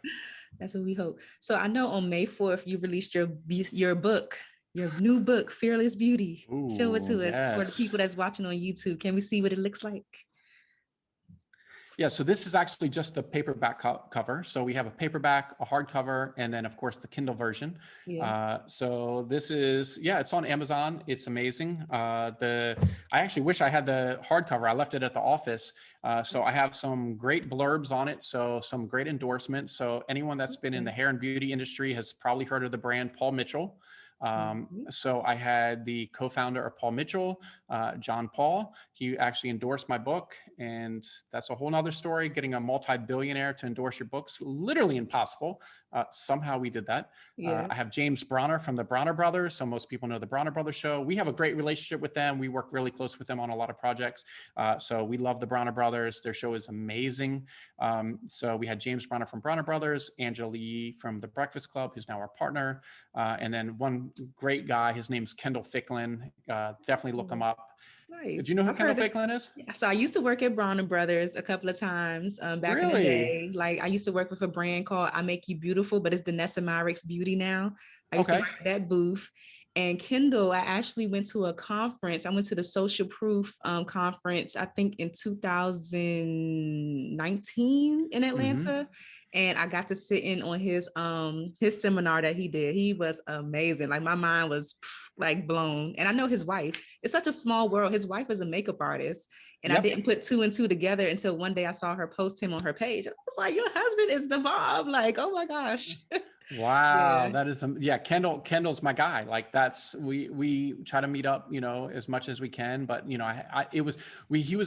[SPEAKER 3] That's what we hope. So I know on May 4th, you released your book, your new book, Fearless Beauty.
[SPEAKER 1] Ooh,
[SPEAKER 3] show it to us for the people that's watching on YouTube. Can we see what it looks like?
[SPEAKER 1] Yeah, so this is actually just the paperback cover. So we have a paperback, a hardcover, and then of course the Kindle version. So this is, it's on Amazon. It's amazing. I actually wish I had the hardcover. I left it at the office. So I have some great blurbs on it. So some great endorsements. So anyone that's been in the hair and beauty industry has probably heard of the brand Paul Mitchell. So I had the co-founder of Paul Mitchell, John Paul. He actually endorsed my book, and that's a whole nother story. Getting a multi-billionaire to endorse your books, literally impossible. Somehow we did that. I have James Bronner from the Bronner Brothers. So most people know the Bronner Brothers show. We have a great relationship with them. We work really close with them on a lot of projects. So we love the Bronner Brothers. Their show is amazing. So we had James Bronner from Bronner Brothers, Angela Lee from The Breakfast Club, who's now our partner. And then one great guy, his name's Kendall Ficklin. Definitely look him up.
[SPEAKER 3] Nice.
[SPEAKER 1] Did you know who Kendall Ficklin is?
[SPEAKER 3] Yeah. So I used to work at Bronner Brothers a couple of times back in the day. Like I used to work with a brand called I Make You Beautiful, but it's Danessa Myricks Beauty now. I used to work at that booth. And Kendall, I actually went to a conference. I went to the Social Proof conference, I think in 2019 in Atlanta. And I got to sit in on his seminar that he did. He was amazing. Like my mind was like blown. And I know his wife. It's such a small world. His wife is a makeup artist. And I
[SPEAKER 1] Yep.
[SPEAKER 3] didn't put two and two together until one day I saw her post him on her page. I was like, your husband is the bomb. Like, oh my gosh.
[SPEAKER 1] Wow,
[SPEAKER 3] Yeah.
[SPEAKER 1] that is yeah. Kendall's my guy. Like that's we try to meet up, as much as we can. But he was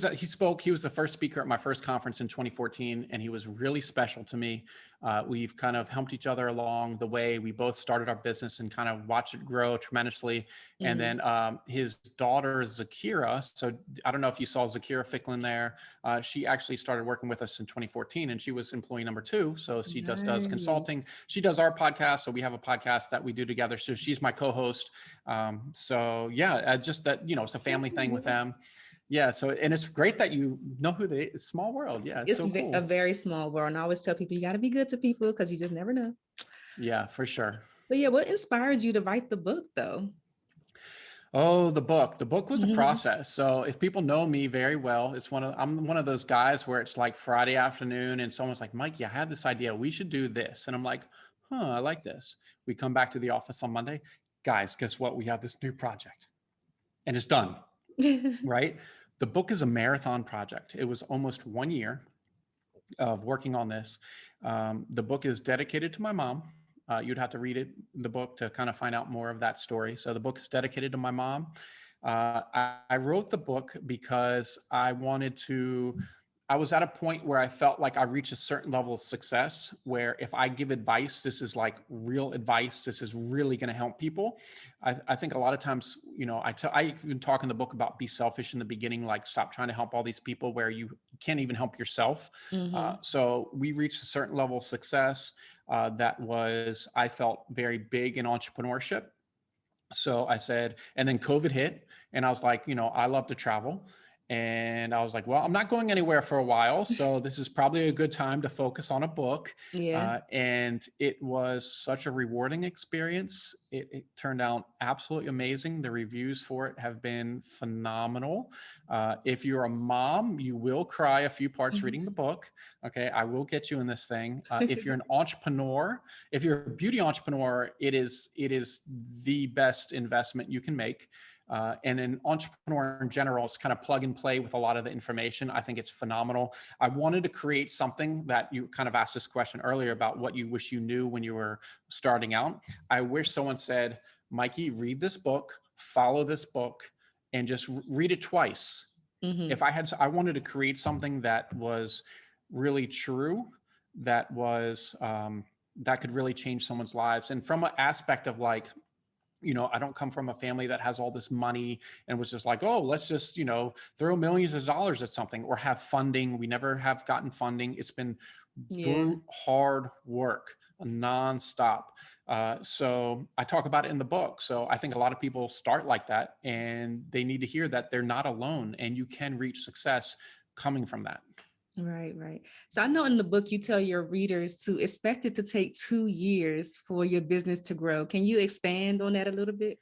[SPEAKER 1] the first speaker at my first conference in 2014, and he was really special to me. We've kind of helped each other along the way. We both started our business and kind of watched it grow tremendously. And then his daughter Zakira. So I don't know if you saw Zakira Ficklin there. She actually started working with us in 2014, and she was employee number 2. So she just does consulting. She does our podcast. So we have a podcast that we do together. So she's my co-host. So yeah, just that, it's a family thing with them. Yeah. So, and it's great that you know who it's small world. Yeah. It's so cool.
[SPEAKER 3] A very small world. And I always tell people, you got to be good to people because you just never know.
[SPEAKER 1] Yeah, for sure.
[SPEAKER 3] But yeah, what inspired you to write the book though?
[SPEAKER 1] Oh, the book was a process. So if people know me very well, I'm one of those guys where it's like Friday afternoon and someone's like, Mikey, I have this idea. We should do this. And I'm like, I like this. We come back to the office on Monday. Guys, guess what? We have this new project and it's done, right? The book is a marathon project. It was almost 1 year of working on this. The book is dedicated to my mom. You'd have to read the book to kind of find out more of that story. So the book is dedicated to my mom. I wrote the book because I was at a point where I felt like I reached a certain level of success where if I give advice, this is like real advice. This is really going to help people. I think a lot of times, I even talk in the book about be selfish in the beginning, like stop trying to help all these people where you can't even help yourself. So we reached a certain level of success that I felt very big in entrepreneurship. So I said, and then COVID hit and I was like, I love to travel. And I was like, well, I'm not going anywhere for a while. So this is probably a good time to focus on a book.
[SPEAKER 3] Yeah.
[SPEAKER 1] And it was such a rewarding experience. It turned out absolutely amazing. The reviews for it have been phenomenal. If you're a mom, you will cry a few parts reading the book. Okay, I will get you in this thing. If you're an entrepreneur, if you're a beauty entrepreneur, it is the best investment you can make. And an entrepreneur in general is kind of plug and play with a lot of the information. I think it's phenomenal. I wanted to create something that you kind of asked this question earlier about what you wish you knew when you were starting out. I wish someone said, Mikey, read this book, follow this book, and just read it twice. I wanted to create something that was really true, that could really change someone's lives. And from an aspect of like, I don't come from a family that has all this money and was just like, oh, let's just, throw millions of dollars at something or have funding. We never have gotten funding. It's been hard work, nonstop. So I talk about it in the book. So I think a lot of people start like that and they need to hear that they're not alone and you can reach success coming from that.
[SPEAKER 3] Right. So I know in the book, you tell your readers to expect it to take 2 years for your business to grow. Can you expand on that a little bit?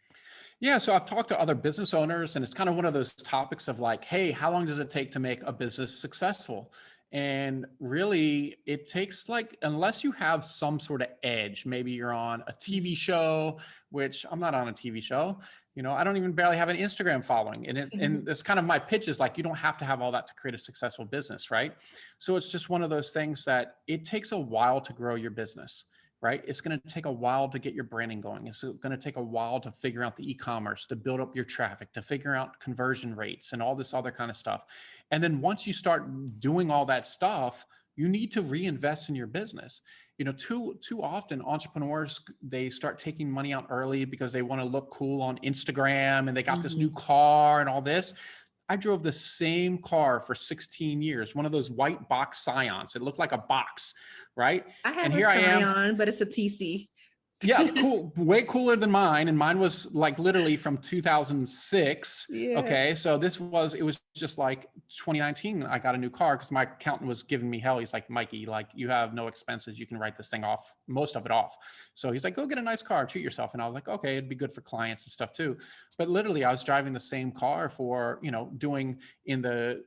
[SPEAKER 1] Yeah. So I've talked to other business owners and it's kind of one of those topics of like, hey, how long does it take to make a business successful? And really it takes unless you have some sort of edge, maybe you're on a TV show, which I'm not on a TV show. I don't even barely have an Instagram following. And it's kind of my pitch is like, you don't have to have all that to create a successful business, right? So it's just one of those things that it takes a while to grow your business, right? It's going to take a while to get your branding going. It's going to take a while to figure out the e-commerce, to build up your traffic, to figure out conversion rates and all this other kind of stuff. And then once you start doing all that stuff, you need to reinvest in your business. Too often entrepreneurs, they start taking money out early because they want to look cool on Instagram and they got this new car and all this. I drove the same car for 16 years, one of those white box Scions. It looked like a box, right?
[SPEAKER 3] I have a Scion, but it's a TC.
[SPEAKER 1] Yeah, cool. Way cooler than mine. And mine was like literally from 2006. Yeah. Okay. So it was just like 2019. I got a new car because my accountant was giving me hell. He's like, Mikey, like you have no expenses. You can write this thing off, most of it off. So he's like, go get a nice car, treat yourself. And I was like, okay, it'd be good for clients and stuff too. But literally I was driving the same car for, doing in the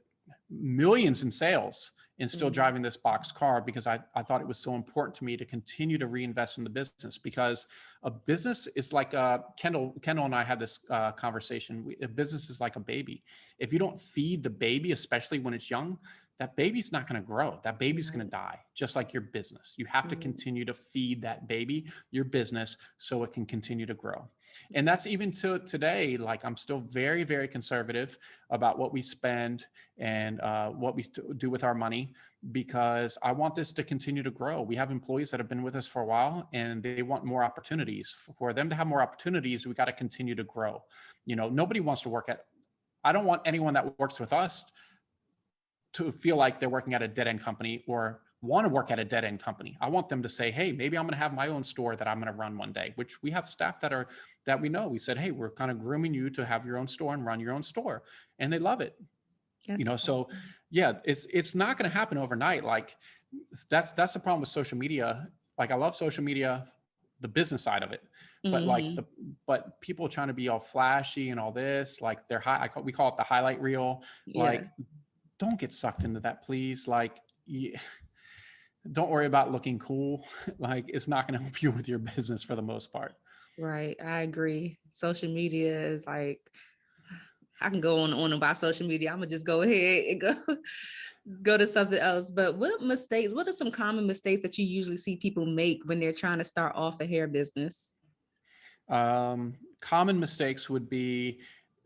[SPEAKER 1] millions in sales. and still driving this box car because I thought it was so important to me to continue to reinvest in the business, because a business is like Kendall and I had this conversation. A business is like a baby. If you don't feed the baby, especially when it's young, that baby's not going to grow. That baby's going to die, just like your business. You have to continue to feed that baby, your business, so it can continue to grow. And that's even to today. Like, I'm still very, very conservative about what we spend and what we do with our money, because I want this to continue to grow. We have employees that have been with us for a while and they want more opportunities. For them to have more opportunities, we got to continue to grow. You know, nobody wants to work at, I don't want anyone that works with us to feel like they're working at a dead-end company or want to work at a dead-end company. I want them to say, hey, maybe I'm going to have my own store that I'm going to run one day, which we have staff that we know. We said, hey, we're kind of grooming you to have your own store and run your own store. And they love it.
[SPEAKER 3] That's
[SPEAKER 1] you know,
[SPEAKER 3] awesome.
[SPEAKER 1] so yeah, it's not going to happen overnight. Like that's the problem with social media. Like, I love social media, the business side of it, but but people trying to be all flashy and all this, like we call it the highlight reel. Like, don't get sucked into that, please. Like, don't worry about looking cool. Like, it's not going to help you with your business for the most part.
[SPEAKER 3] Right. I agree. Social media is like, I can go on about social media. I'm gonna just go ahead and go to something else. But what are some common mistakes that you usually see people make when they're trying to start off a hair business?
[SPEAKER 1] Common mistakes would be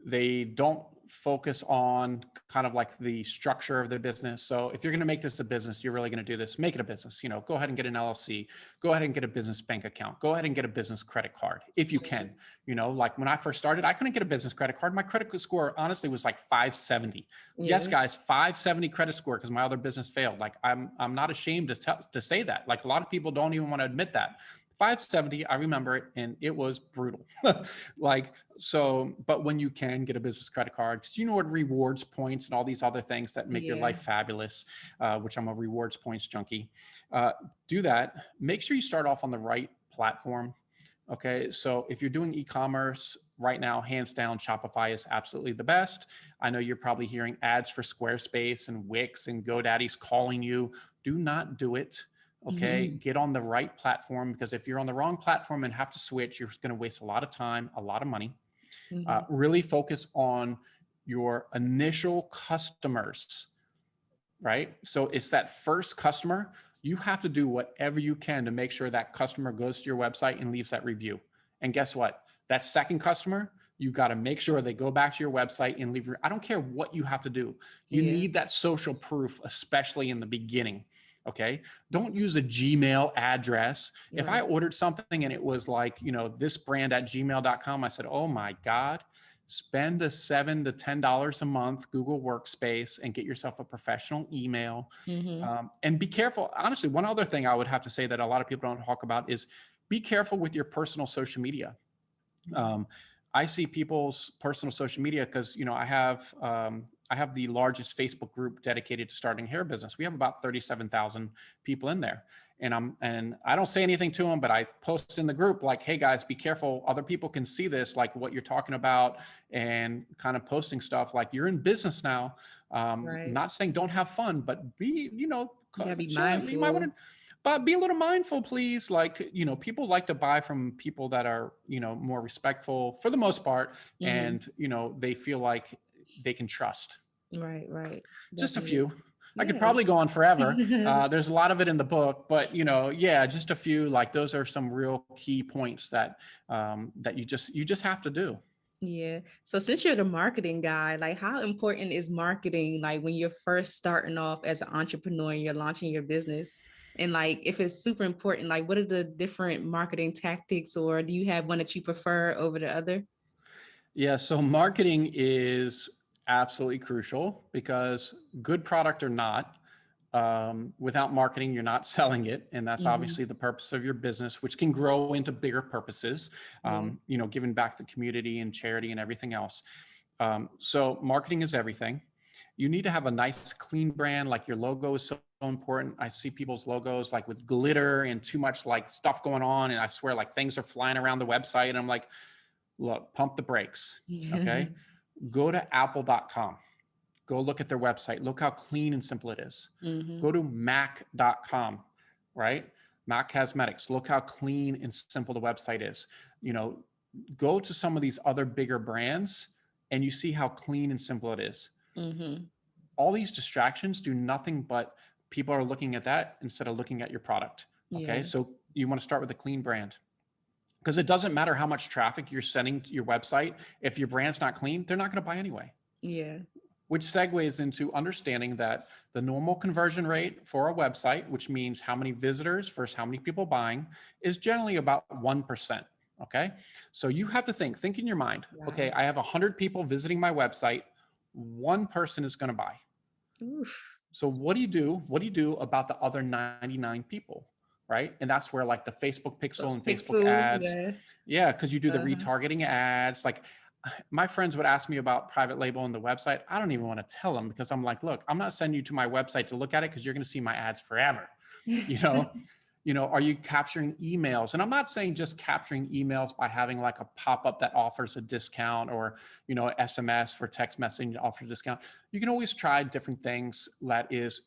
[SPEAKER 1] they don't focus on kind of like the structure of the business. So if you're going to make this a business, you're really going to do this, make it a business, you know, go ahead and get an LLC, go ahead and get a business bank account, go ahead and get a business credit card if you can. You know, like when I first started, I couldn't get a business credit card. My credit score honestly was like 570. Yes, guys, 570 credit score, because my other business failed. Like, I'm not ashamed to say that. Like, a lot of people don't even want to admit that. 570, I remember it, and it was brutal. Like, so, but when you can get a business credit card, because you know what, rewards points and all these other things that make your life fabulous, which I'm a rewards points junkie, do that. Make sure you start off on the right platform. Okay, so if you're doing e-commerce right now, hands down, Shopify is absolutely the best. I know you're probably hearing ads for Squarespace and Wix and GoDaddy's calling you. Do not do it. Okay, get on the right platform, because if you're on the wrong platform and have to switch, you're going to waste a lot of time, a lot of money. Really focus on your initial customers, right? So it's that first customer. You have to do whatever you can to make sure that customer goes to your website and leaves that review. And guess what? That second customer, you got to make sure they go back to your website and leave. I don't care what you have to do. You need that social proof, especially in the beginning. Okay. Don't use a Gmail address. Right. If I ordered something and it was like, you know, this brand at gmail.com, I said, oh my God, spend the $7 to $10 a month Google Workspace and get yourself a professional email. And be careful. Honestly, one other thing I would have to say that a lot of people don't talk about is be careful with your personal social media. I see people's personal social media because, you know, I have the largest Facebook group dedicated to starting hair business. We have about 37,000 people in there. And I don't say anything to them, but I post in the group like, hey guys, be careful. Other people can see this, like what you're talking about, and kind of posting stuff like you're in business now. Not saying don't have fun, but be, you know,
[SPEAKER 3] be mindful.
[SPEAKER 1] You might want to, but be a little mindful, please. Like, you know, people like to buy from people that are, you know, more respectful for the most part. And, you know, they feel like they can trust.
[SPEAKER 3] Right.
[SPEAKER 1] Just a few. I could probably go on forever. There's a lot of it in the book, but you know, just a few. Like, those are some real key points that that you just have to do.
[SPEAKER 3] Yeah. So since you're the marketing guy, like, how important is marketing, like when you're first starting off as an entrepreneur and you're launching your business? And like, if it's super important, like what are the different marketing tactics, or do you have one that you prefer over the other?
[SPEAKER 1] Yeah. So marketing is absolutely crucial, because good product or not, without marketing, you're not selling it. And that's obviously the purpose of your business, which can grow into bigger purposes, you know, giving back to the community and charity and everything else. So marketing is everything. You need to have a nice, clean brand. Like, your logo is so important. I see people's logos like with glitter and too much like stuff going on. And I swear, like, things are flying around the website. And I'm like, look, pump the brakes. Okay. Go to apple.com. Go look at their website. Look how clean and simple it is.
[SPEAKER 3] Mm-hmm.
[SPEAKER 1] Go to mac.com, right? Mac Cosmetics. Look how clean and simple the website is. Go to some of these other bigger brands and you see how clean and simple it is.
[SPEAKER 3] Mm-hmm.
[SPEAKER 1] All these distractions do nothing but people are looking at that instead of looking at your product. Okay.
[SPEAKER 3] Yeah.
[SPEAKER 1] So you want to start with a clean brand, because it doesn't matter how much traffic you're sending to your website. If your brand's not clean, they're not going to buy anyway.
[SPEAKER 3] Yeah.
[SPEAKER 1] Which segues into understanding that the normal conversion rate for a website, which means how many visitors versus how many people buying, is generally about 1%. Okay. So you have to think in your mind,
[SPEAKER 3] Wow.
[SPEAKER 1] okay, I have 100 people visiting my website. One person is going to buy.
[SPEAKER 3] Oof.
[SPEAKER 1] So what do you do? What do you do about the other 99 people? Right. And that's where like the Facebook pixel and Facebook ads. Yeah. Cause you do the retargeting ads. Like my friends would ask me about private label on the website. I don't even want to tell them, because I'm like, look, I'm not sending you to my website to look at it, because you're going to see my ads forever. Are you capturing emails? And I'm not saying just capturing emails by having like a pop-up that offers a discount, or, SMS for text messaging to offer a discount. You can always try different things.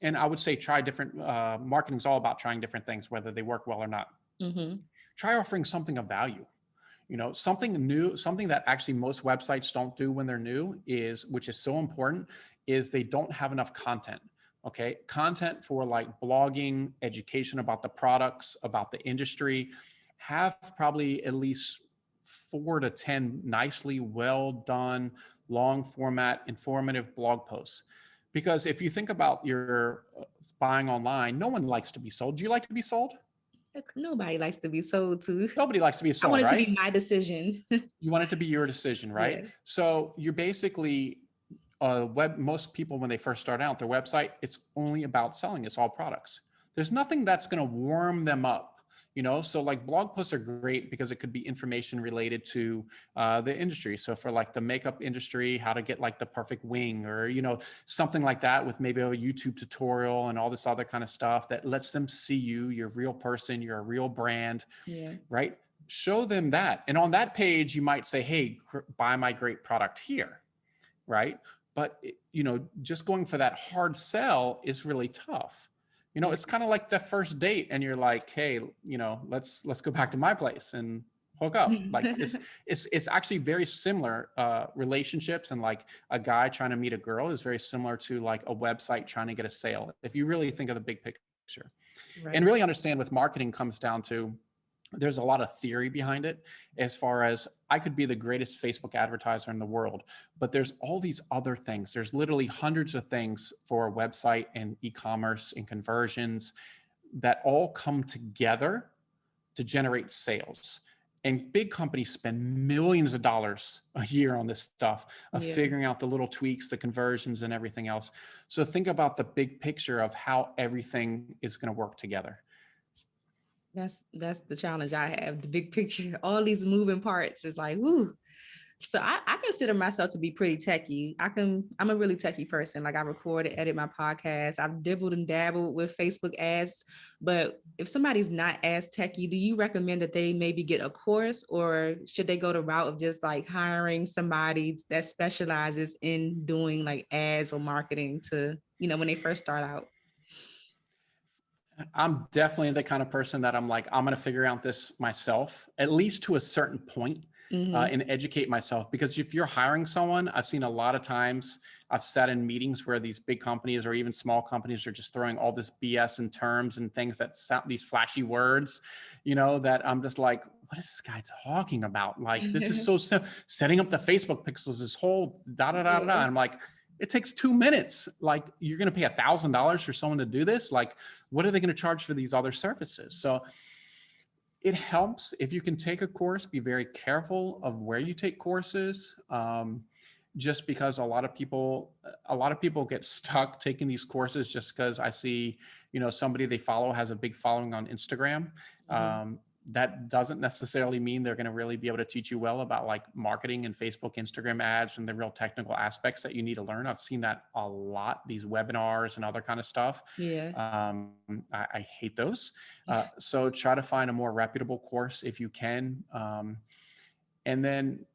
[SPEAKER 1] And I would say try different, marketing is all about trying different things, whether they work well or not.
[SPEAKER 3] Mm-hmm.
[SPEAKER 1] Try offering something of value. Something new, something that actually most websites don't do when they're new which is so important, is they don't have enough content. Okay. Content for like blogging, education about the products, about the industry. Have probably at least 4 to 10 nicely well done, long format, informative blog posts. Because if you think about your buying online, no one likes to be sold. Do you like to be sold?
[SPEAKER 3] Nobody likes to be sold to.
[SPEAKER 1] Nobody likes to be sold,
[SPEAKER 3] I want it
[SPEAKER 1] right?
[SPEAKER 3] to be my decision.
[SPEAKER 1] You want it to be your decision, right?
[SPEAKER 3] Yeah.
[SPEAKER 1] So you're basically most people, when they first start out their website, it's only about selling. It's all products. There's nothing that's going to warm them up. So like blog posts are great because it could be information related to the industry. So for like the makeup industry, how to get like the perfect wing, or, something like that, with maybe a YouTube tutorial and all this other kind of stuff that lets them see you're a real person, you're a real brand, right? Show them that. And on that page, you might say, hey, buy my great product here, right? But, just going for that hard sell is really tough. It's kind of like the first date and you're like, hey, let's go back to my place and hook up. Like it's actually very similar. Relationships and like a guy trying to meet a girl is very similar to like a website trying to get a sale, if you really think of the big picture. Right. And really understand with marketing comes down to, there's a lot of theory behind it, as far as I could be the greatest Facebook advertiser in the world, but there's all these other things. There's literally hundreds of things for a website and e-commerce and conversions that all come together to generate sales. And big companies spend millions of dollars a year on this stuff of figuring out the little tweaks, the conversions and everything else. So think about the big picture of how everything is going to work together.
[SPEAKER 3] That's the challenge I have. The big picture, all these moving parts is like, whoo. So I consider myself to be pretty techie. I'm a really techie person. Like I record and edit my podcast. I've dibbled and dabbled with Facebook ads. But if somebody's not as techie, do you recommend that they maybe get a course, or should they go the route of just like hiring somebody that specializes in doing like ads or marketing to, when they first start out?
[SPEAKER 1] I'm definitely the kind of person that I'm like, I'm going to figure out this myself, at least to a certain point, and educate myself. Because if you're hiring someone, I've seen a lot of times, I've sat in meetings where these big companies or even small companies are just throwing all this BS and terms and things that sound, these flashy words, that I'm just like, what is this guy talking about? Like, this is so simple. Setting up the Facebook pixels, this whole da-da-da-da. And I'm like, it takes 2 minutes. Like, you're going to pay $1,000 for someone to do this. Like, what are they going to charge for these other services? So it helps if you can take a course. Be very careful of where you take courses. Just because a lot of people get stuck taking these courses just because I see, somebody they follow has a big following on Instagram. That doesn't necessarily mean they're going to really be able to teach you well about like marketing and Facebook, Instagram ads and the real technical aspects that you need to learn. I've seen that a lot, these webinars and other kind of stuff. I hate those. So try to find a more reputable course if you can. And then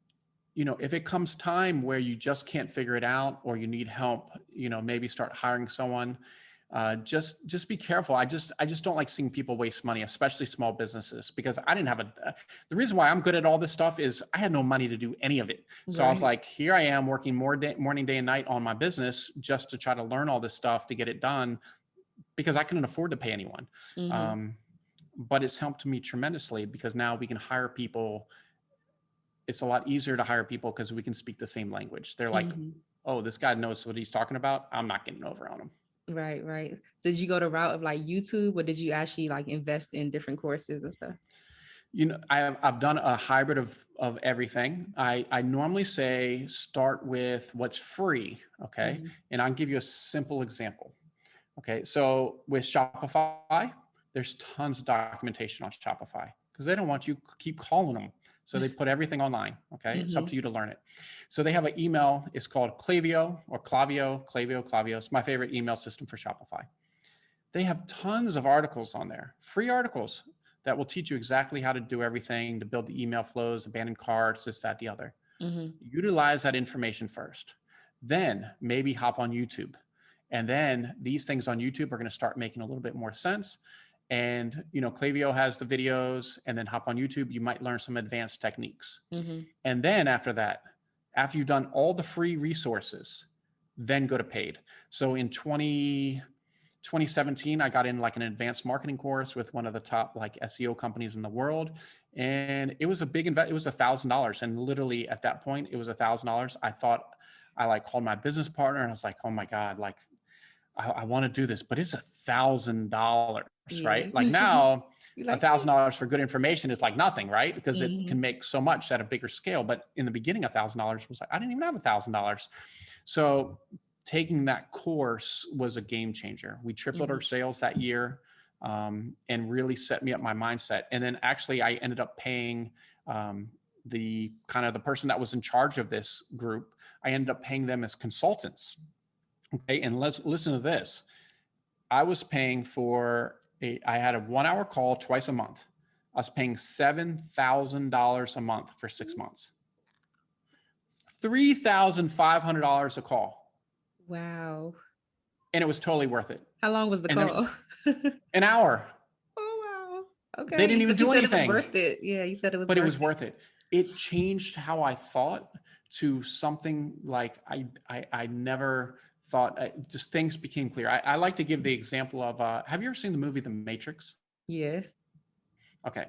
[SPEAKER 1] if it comes time where you just can't figure it out or you need help, maybe start hiring someone. Just be careful. I just don't like seeing people waste money, especially small businesses, because I didn't have the reason why I'm good at all this stuff is I had no money to do any of it. So I was like, here I am working morning, day and night on my business just to try to learn all this stuff to get it done because I couldn't afford to pay anyone. But it's helped me tremendously because now we can hire people. It's a lot easier to hire people because we can speak the same language. They're like, oh, this guy knows what he's talking about. I'm not getting over on him.
[SPEAKER 3] Right. Did you go the route of like YouTube, or did you actually like invest in different courses and stuff?
[SPEAKER 1] I've done a hybrid of everything. I normally say start with what's free. Okay. And I'll give you a simple example. Okay. So with Shopify, there's tons of documentation on Shopify because they don't want you to keep calling them. So they put everything online. Okay. It's up to you to learn it. So they have an email. It's called Klaviyo or Klaviyo. It's my favorite email system for Shopify. They have tons of articles on there, free articles that will teach you exactly how to do everything, to build the email flows, abandoned carts, this, that, the other. Utilize that information first. Then maybe hop on YouTube. And then these things on YouTube are going to start making a little bit more sense. And, Klaviyo has the videos, and then hop on YouTube. You might learn some advanced techniques. And then after that, after you've done all the free resources, then go to paid. So in 2017, I got in like an advanced marketing course with one of the top like SEO companies in the world. And it was a big investment. It was $1,000. And literally at that point, it was $1,000. I thought I called my business partner and I was like, oh my God, I want to do this, but it's $1,000, right? Like now, $1,000 for good information is like nothing, right? Because it can make so much at a bigger scale. But in the beginning, $1,000 was like, I didn't even have $1,000. So taking that course was a game changer. We tripled our sales that year and really set me up my mindset. And then actually I ended up paying the person that was in charge of this group. I ended up paying them as consultants. Okay. And let's listen to this. I was paying I had a 1-hour call twice a month. I was paying $7,000 a month for 6 months. $3,500 a call.
[SPEAKER 3] Wow.
[SPEAKER 1] And it was totally worth it.
[SPEAKER 3] How long was the call?
[SPEAKER 1] An hour.
[SPEAKER 3] Oh, wow. Okay.
[SPEAKER 1] They didn't even do anything.
[SPEAKER 3] It was worth it. Yeah, you said it was
[SPEAKER 1] but it was worth it. It changed how I thought to something like I never thought. Just things became clear. I like to give the example of, have you ever seen the movie The Matrix?
[SPEAKER 3] Yes.
[SPEAKER 1] Okay.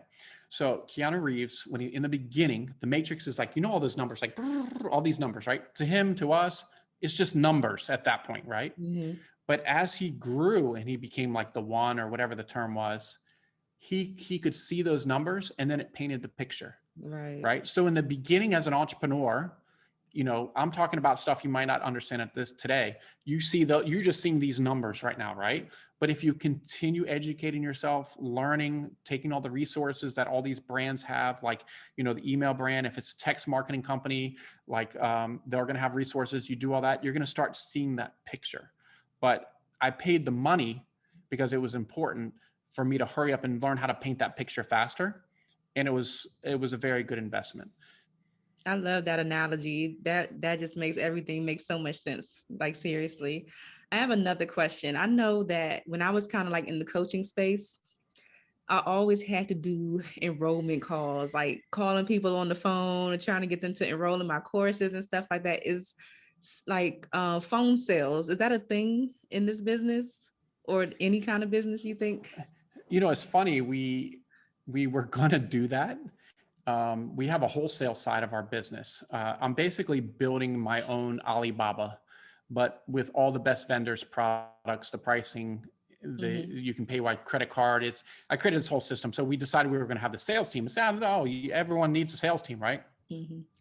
[SPEAKER 1] So Keanu Reeves, when in the beginning, the Matrix is like, all those numbers, like all these numbers, right? To him, to us, it's just numbers at that point, right? But as he grew and he became like the one or whatever the term was, he could see those numbers and then it painted the picture. Right. So in the beginning as an entrepreneur, I'm talking about stuff you might not understand at this today. You're just seeing these numbers right now, right? But if you continue educating yourself, learning, taking all the resources that all these brands have, like, the email brand, if it's a text marketing company, like they're going to have resources, you do all that, you're going to start seeing that picture. But I paid the money because it was important for me to hurry up and learn how to paint that picture faster. And it was a very good investment.
[SPEAKER 3] I love that analogy. That just makes everything make so much sense. Like, seriously. I have another question. I know that when I was kind of like in the coaching space, I always had to do enrollment calls, like calling people on the phone and trying to get them to enroll in my courses and stuff like that. Is like phone sales. Is that a thing in this business or any kind of business, you think?
[SPEAKER 1] It's funny. We were going to do that. We have a wholesale side of our business. I'm basically building my own Alibaba, but with all the best vendors, products, the pricing, you can pay by credit card. I created this whole system. So we decided we were going to have the sales team. Everyone needs a sales team, right?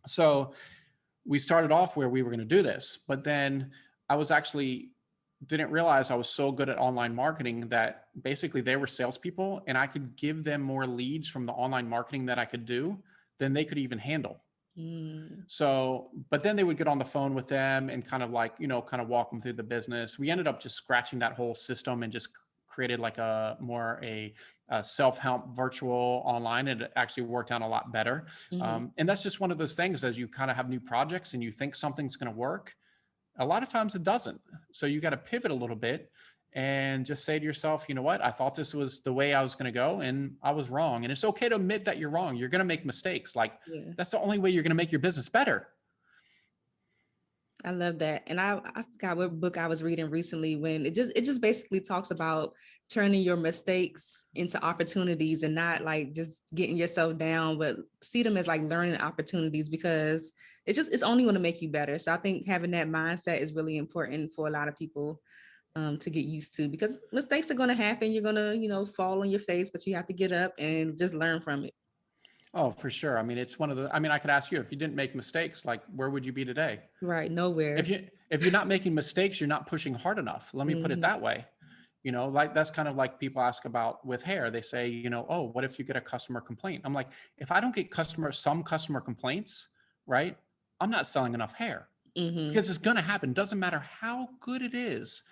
[SPEAKER 1] So we started off where we were going to do this, but then I didn't realize I was so good at online marketing that basically they were salespeople and I could give them more leads from the online marketing that I could do than they could even handle. So, but then they would get on the phone with them and kind of like, kind of walk them through the business. We ended up just scratching that whole system and just created like a self-help virtual online, and it actually worked out a lot better. And that's just one of those things, as you kind of have new projects and you think something's going to work, a lot of times it doesn't. So you got to pivot a little bit and just say to yourself, you know what, I thought this was the way I was going to go and I was wrong. And it's okay to admit that you're wrong. You're going to make mistakes. Like that's the only way you're going to make your business better.
[SPEAKER 3] I love that. And I forgot what book I was reading recently when it just basically talks about turning your mistakes into opportunities and not like just getting yourself down, but see them as like learning opportunities, because it's only going to make you better. So I think having that mindset is really important for a lot of people to get used to, because mistakes are going to happen. You're going to, fall on your face, but you have to get up and just learn from it.
[SPEAKER 1] Oh, for sure. I mean, it's I could ask you, if you didn't make mistakes, like where would you be today?
[SPEAKER 3] Right. Nowhere.
[SPEAKER 1] If you're not making mistakes, you're not pushing hard enough. Let me put it that way. Like that's kind of like people ask about with hair. They say, oh, what if you get a customer complaint? I'm like, if I don't get some customer complaints, right, I'm not selling enough hair, because it's going to happen. Doesn't matter how good it is.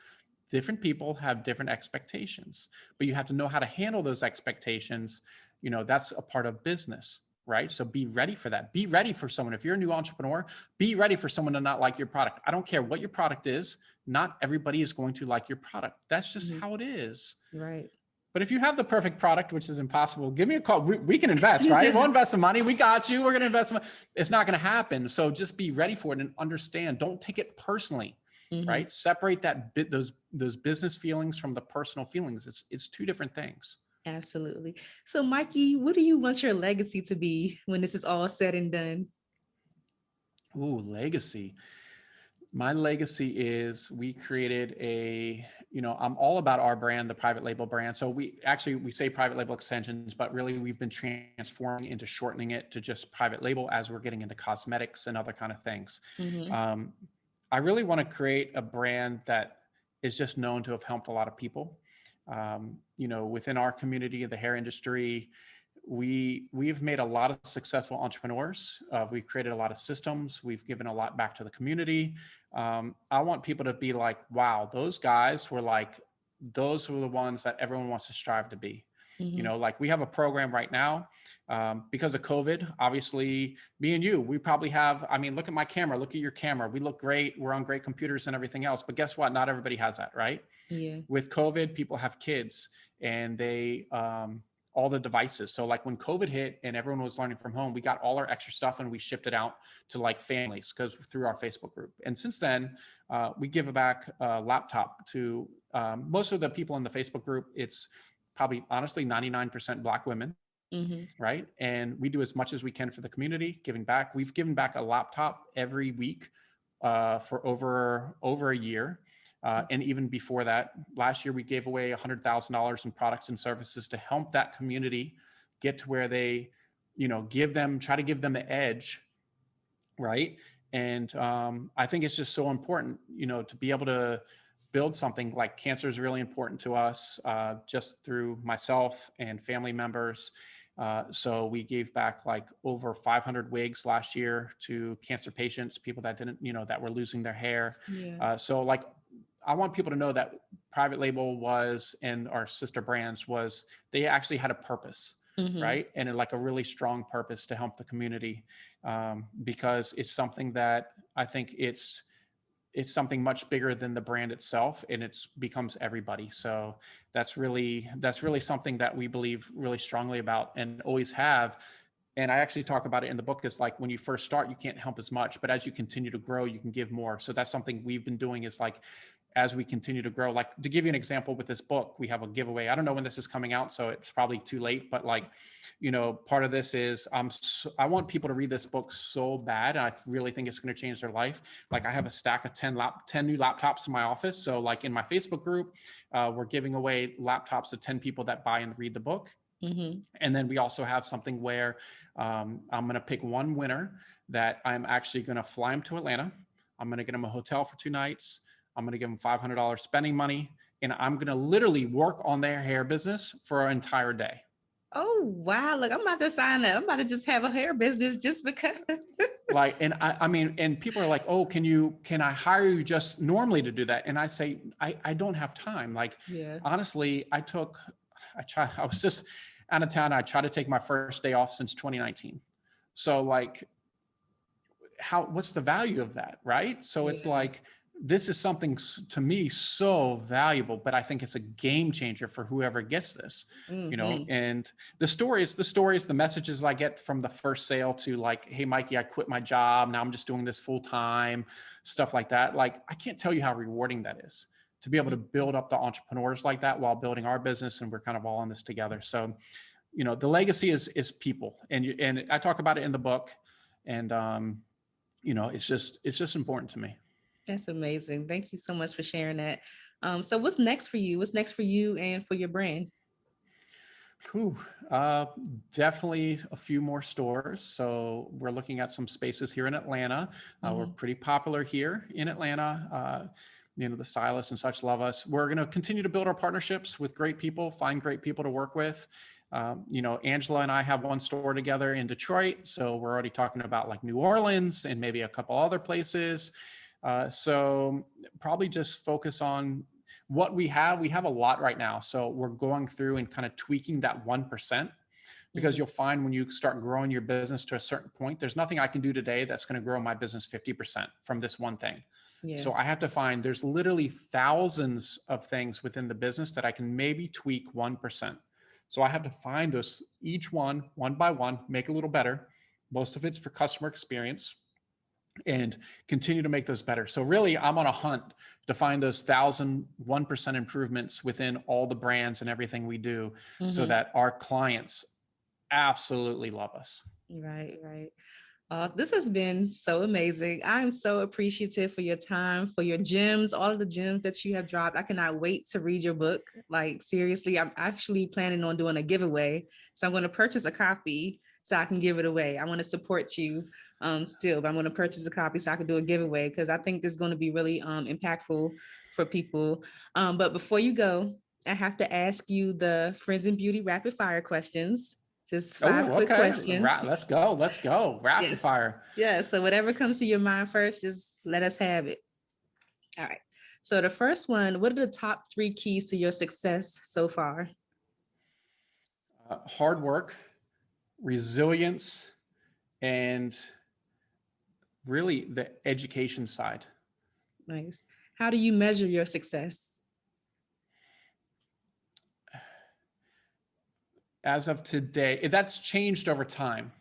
[SPEAKER 1] Different people have different expectations, but you have to know how to handle those expectations. That's a part of business, right? So be ready for that. Be ready for someone. If you're a new entrepreneur, be ready for someone to not like your product. I don't care what your product is. Not everybody is going to like your product. That's just how it is.
[SPEAKER 3] Right.
[SPEAKER 1] But if you have the perfect product, which is impossible, give me a call. We can invest, right? We'll invest some money. We got you. We're going to invest some money. It's not going to happen. So just be ready for it and understand. Don't take it personally, right? Separate those business feelings from the personal feelings. It's two different things.
[SPEAKER 3] Absolutely. So Mikey, what do you want your legacy to be when this is all said and done?
[SPEAKER 1] Ooh, legacy. My legacy is we created I'm all about our brand, the private label brand. So we say private label extensions, but really we've been transforming into shortening it to just private label as we're getting into cosmetics and other kind of things. I really want to create a brand that is just known to have helped a lot of people. Within our community, the hair industry, we've made a lot of successful entrepreneurs. We've created a lot of systems. We've given a lot back to the community. I want people to be like, wow, those guys were those were the ones that everyone wants to strive to be. Like we have a program right now, because of COVID, obviously me and you, we probably have, look at my camera, look at your camera. We look great. We're on great computers and everything else, but guess what? Not everybody has that, right?
[SPEAKER 3] Yeah.
[SPEAKER 1] With COVID, people have kids and they, all the devices. So like when COVID hit and everyone was learning from home, we got all our extra stuff and we shipped it out to like families through our Facebook group. And since then, we give back a laptop to most of the people in the Facebook group. It's probably honestly 99% Black women, right? And we do as much as we can for the community, giving back. We've given back a laptop every week for over a year. And even before that, last year, we gave away $100,000 in products and services to help that community get to where they, try to give them the edge, right? And I think it's just so important, to be able to build something. Like cancer is really important to us, just through myself and family members. So we gave back like over 500 wigs last year to cancer patients, people that didn't, that were losing their hair.
[SPEAKER 3] Yeah.
[SPEAKER 1] So like, I want people to know that private label and our sister brands they actually had a purpose, right? And like a really strong purpose to help the community, because it's something that I think it's something much bigger than the brand itself, and it becomes everybody. So that's really something that we believe really strongly about and always have. And I actually talk about it in the book. Is like when you first start, you can't help as much, but as you continue to grow, you can give more. So that's something we've been doing, is like, as we continue to grow, like to give you an example with this book, we have a giveaway. I don't know when this is coming out, so it's probably too late, but like, part of this is I want people to read this book so bad. And I really think it's going to change their life. Like I have a stack of 10 new laptops in my office. So like in my Facebook group, we're giving away laptops to 10 people that buy and read the book. And then we also have something where I'm going to pick one winner that I'm actually going to fly him to Atlanta. I'm going to get him a hotel for 2 nights. I'm going to give them $500 spending money, and I'm going to literally work on their hair business for an entire day.
[SPEAKER 3] Oh, wow. Look, I'm about to sign up. I'm about to just have a hair business just because.
[SPEAKER 1] Like, and I mean, and people are like, oh, can I hire you just normally to do that? And I say, I don't have time. Like,
[SPEAKER 3] Yeah.
[SPEAKER 1] honestly, I was just out of town. I tried to take my first day off since 2019. So like, what's the value of that? Right. So it's like, this is something to me so valuable, but I think it's a game changer for whoever gets this, you know, and the stories, the messages I get from the first sale to like, hey, Mikey, I quit my job. Now I'm just doing this full time, stuff like that. Like, I can't tell you how rewarding that is to be able to build up the entrepreneurs like that while building our business. And we're kind of all in this together. So, you know, the legacy is people, and I talk about it in the book, and, you know, it's just important to me.
[SPEAKER 3] That's amazing. Thank you so much for sharing that. So what's next for you? What's next for you and for your brand?
[SPEAKER 1] Definitely a few more stores. So we're looking at some spaces here in Atlanta. We're pretty popular here in Atlanta. You know, the stylists and such love us. We're going to continue to build our partnerships with great people, find great people to work with. You know, Angela and I have one store together in Detroit. So we're already talking about like New Orleans and maybe a couple other places. So probably just focus on what we have. We have a lot right now. So we're going through and kind of tweaking that 1%, because you'll find when you start growing your business to a certain point, there's nothing I can do today that's going to grow my business 50% from this one thing. Yeah. So I have to find, there's literally thousands of things within the business that I can maybe tweak 1%. So I have to find those, each one by one, make a little better. Most of it's for customer experience, and continue to make those better. So really, I'm on a hunt to find those 1% improvements within all the brands and everything we do, so that our clients absolutely love us.
[SPEAKER 3] Right. This has been so amazing. I'm so appreciative for your time, for your gems, all of the gems that you have dropped. I cannot wait to read your book. Like, seriously, I'm actually planning on doing a giveaway. So I'm going to purchase a copy so I can give it away. I want to support you still, but I'm going to purchase a copy so I can do a giveaway, because I think this is going to be really impactful for people. But before you go, I have to ask you the Friends in Beauty rapid fire questions. Just 5 quick questions.
[SPEAKER 1] Let's go. Rapid fire.
[SPEAKER 3] Yeah. So whatever comes to your mind first, just let us have it. All right. So the first one, what are the top 3 keys to your success so far?
[SPEAKER 1] Hard work, resilience, and really the education side.
[SPEAKER 3] Nice. How do you measure your success?
[SPEAKER 1] As of today, that's changed over time.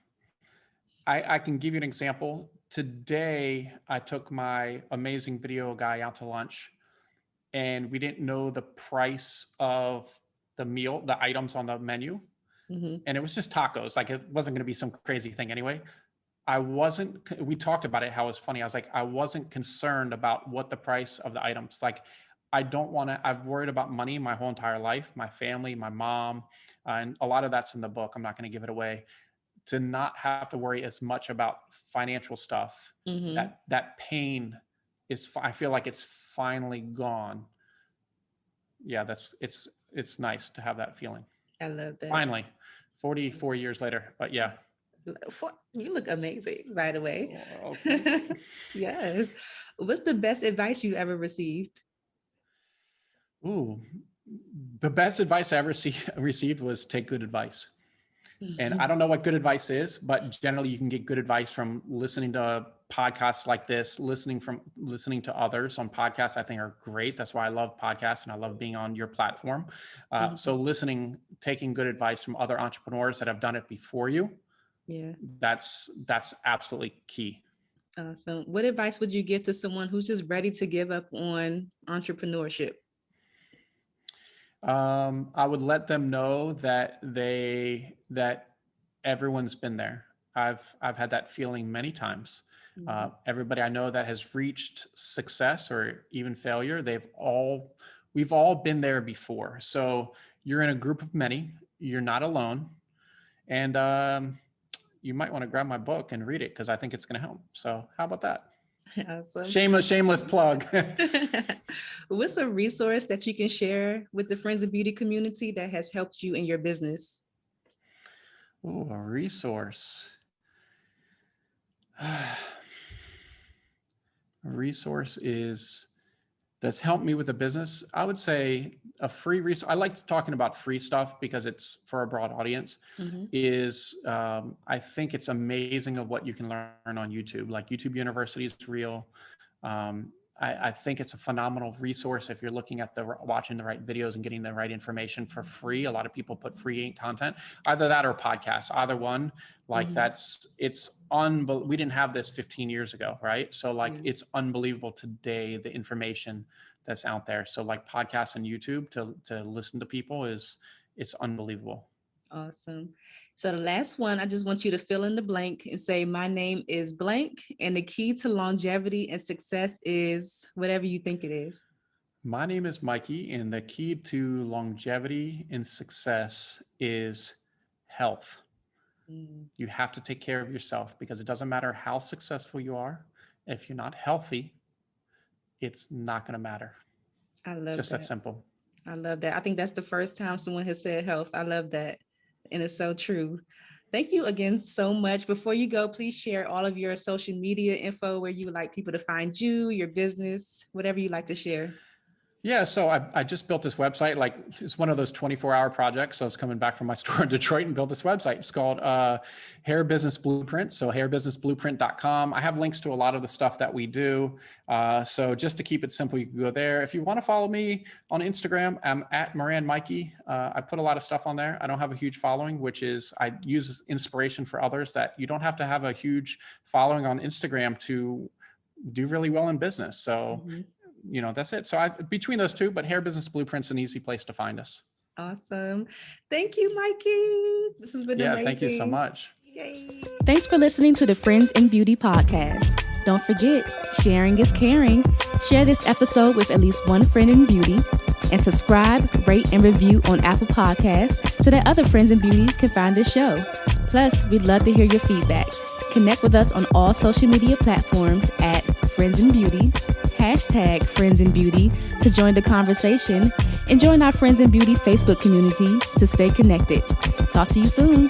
[SPEAKER 1] I can give you an example. Today, I took my amazing video guy out to lunch, and we didn't know the price of the meal, the items on the menu. And it was just tacos. Like, it wasn't going to be some crazy thing anyway. We talked about it, how it was funny. I was like, I wasn't concerned about what the price of the items, like, I've worried about money my whole entire life, my family, my mom, and a lot of that's in the book. I'm not going to give it away. To not have to worry as much about financial stuff, that pain I feel like it's finally gone. Yeah, it's nice to have that feeling.
[SPEAKER 3] I love that.
[SPEAKER 1] Finally, 44 years later, but yeah.
[SPEAKER 3] You look amazing, by the way. Oh, okay. Yes. What's the best advice you ever received?
[SPEAKER 1] Ooh, the best advice I ever received was take good advice. And I don't know what good advice is, but generally you can get good advice from listening to podcasts like this, listening to others on podcasts. I think are great. That's why I love podcasts and I love being on your platform. So taking good advice from other entrepreneurs that have done it before you. Yeah, that's absolutely key.
[SPEAKER 3] Awesome. What advice would you give to someone who's just ready to give up on entrepreneurship?
[SPEAKER 1] I would let them know that everyone's been there. I've had that feeling many times. Everybody I know that has reached success or even failure, we've all been there before. So you're in a group of many, you're not alone. And you might want to grab my book and read it, because I think it's going to help. So how about that? Awesome. Shameless plug.
[SPEAKER 3] What's a resource that you can share with the Friends of Beauty community that has helped you in your business?
[SPEAKER 1] Oh, a resource. Resource that's helped me with the business. I would say a free resource. I like talking about free stuff because it's for a broad audience. I think it's amazing of what you can learn on YouTube. Like YouTube University is real. I think it's a phenomenal resource if you're looking at watching the right videos and getting the right information for free. A lot of people put free content, either that or podcasts, either one. Like it's unbelievable. We didn't have this 15 years ago, right? So like it's unbelievable today, the information that's out there. So like podcasts and YouTube to listen to people it's unbelievable.
[SPEAKER 3] Awesome. So the last one, I just want you to fill in the blank and say, my name is blank, and the key to longevity and success is whatever you think it is.
[SPEAKER 1] My name is Mikey, and the key to longevity and success is health. You have to take care of yourself, because it doesn't matter how successful you are. If you're not healthy, it's not going to matter.
[SPEAKER 3] I love
[SPEAKER 1] just that simple.
[SPEAKER 3] I love that. I think that's the first time someone has said health. I love that. And it's so true. Thank you again so much. Before you go, please share all of your social media info, where you would like people to find you, your business, whatever you like to share.
[SPEAKER 1] Yeah, so I just built this website. Like, it's one of those 24-hour projects. So I was coming back from my store in Detroit and built this website. It's called Hair Business Blueprint. So hairbusinessblueprint.com. I have links to a lot of the stuff that we do. So just to keep it simple, you can go there. If you want to follow me on Instagram, I'm at Moran Mikey. I put a lot of stuff on there. I don't have a huge following, which is I use as inspiration for others, that you don't have to have a huge following on Instagram to do really well in business. So that's it. So between those two, but Hair Business Blueprint's an easy place to find us.
[SPEAKER 3] Awesome. Thank you, Mikey. This has been amazing.
[SPEAKER 1] Thank you so much.
[SPEAKER 3] Yay.
[SPEAKER 2] Thanks for listening to the Friends in Beauty podcast. Don't forget, sharing is caring. Share this episode with at least one friend in beauty, and subscribe, rate, and review on Apple Podcasts so that other friends in beauty can find this show. Plus, we'd love to hear your feedback. Connect with us on all social media platforms at Friends in Beauty, #Friends in Beauty to join the conversation, and join our Friends in Beauty Facebook community to stay connected. Talk to you soon.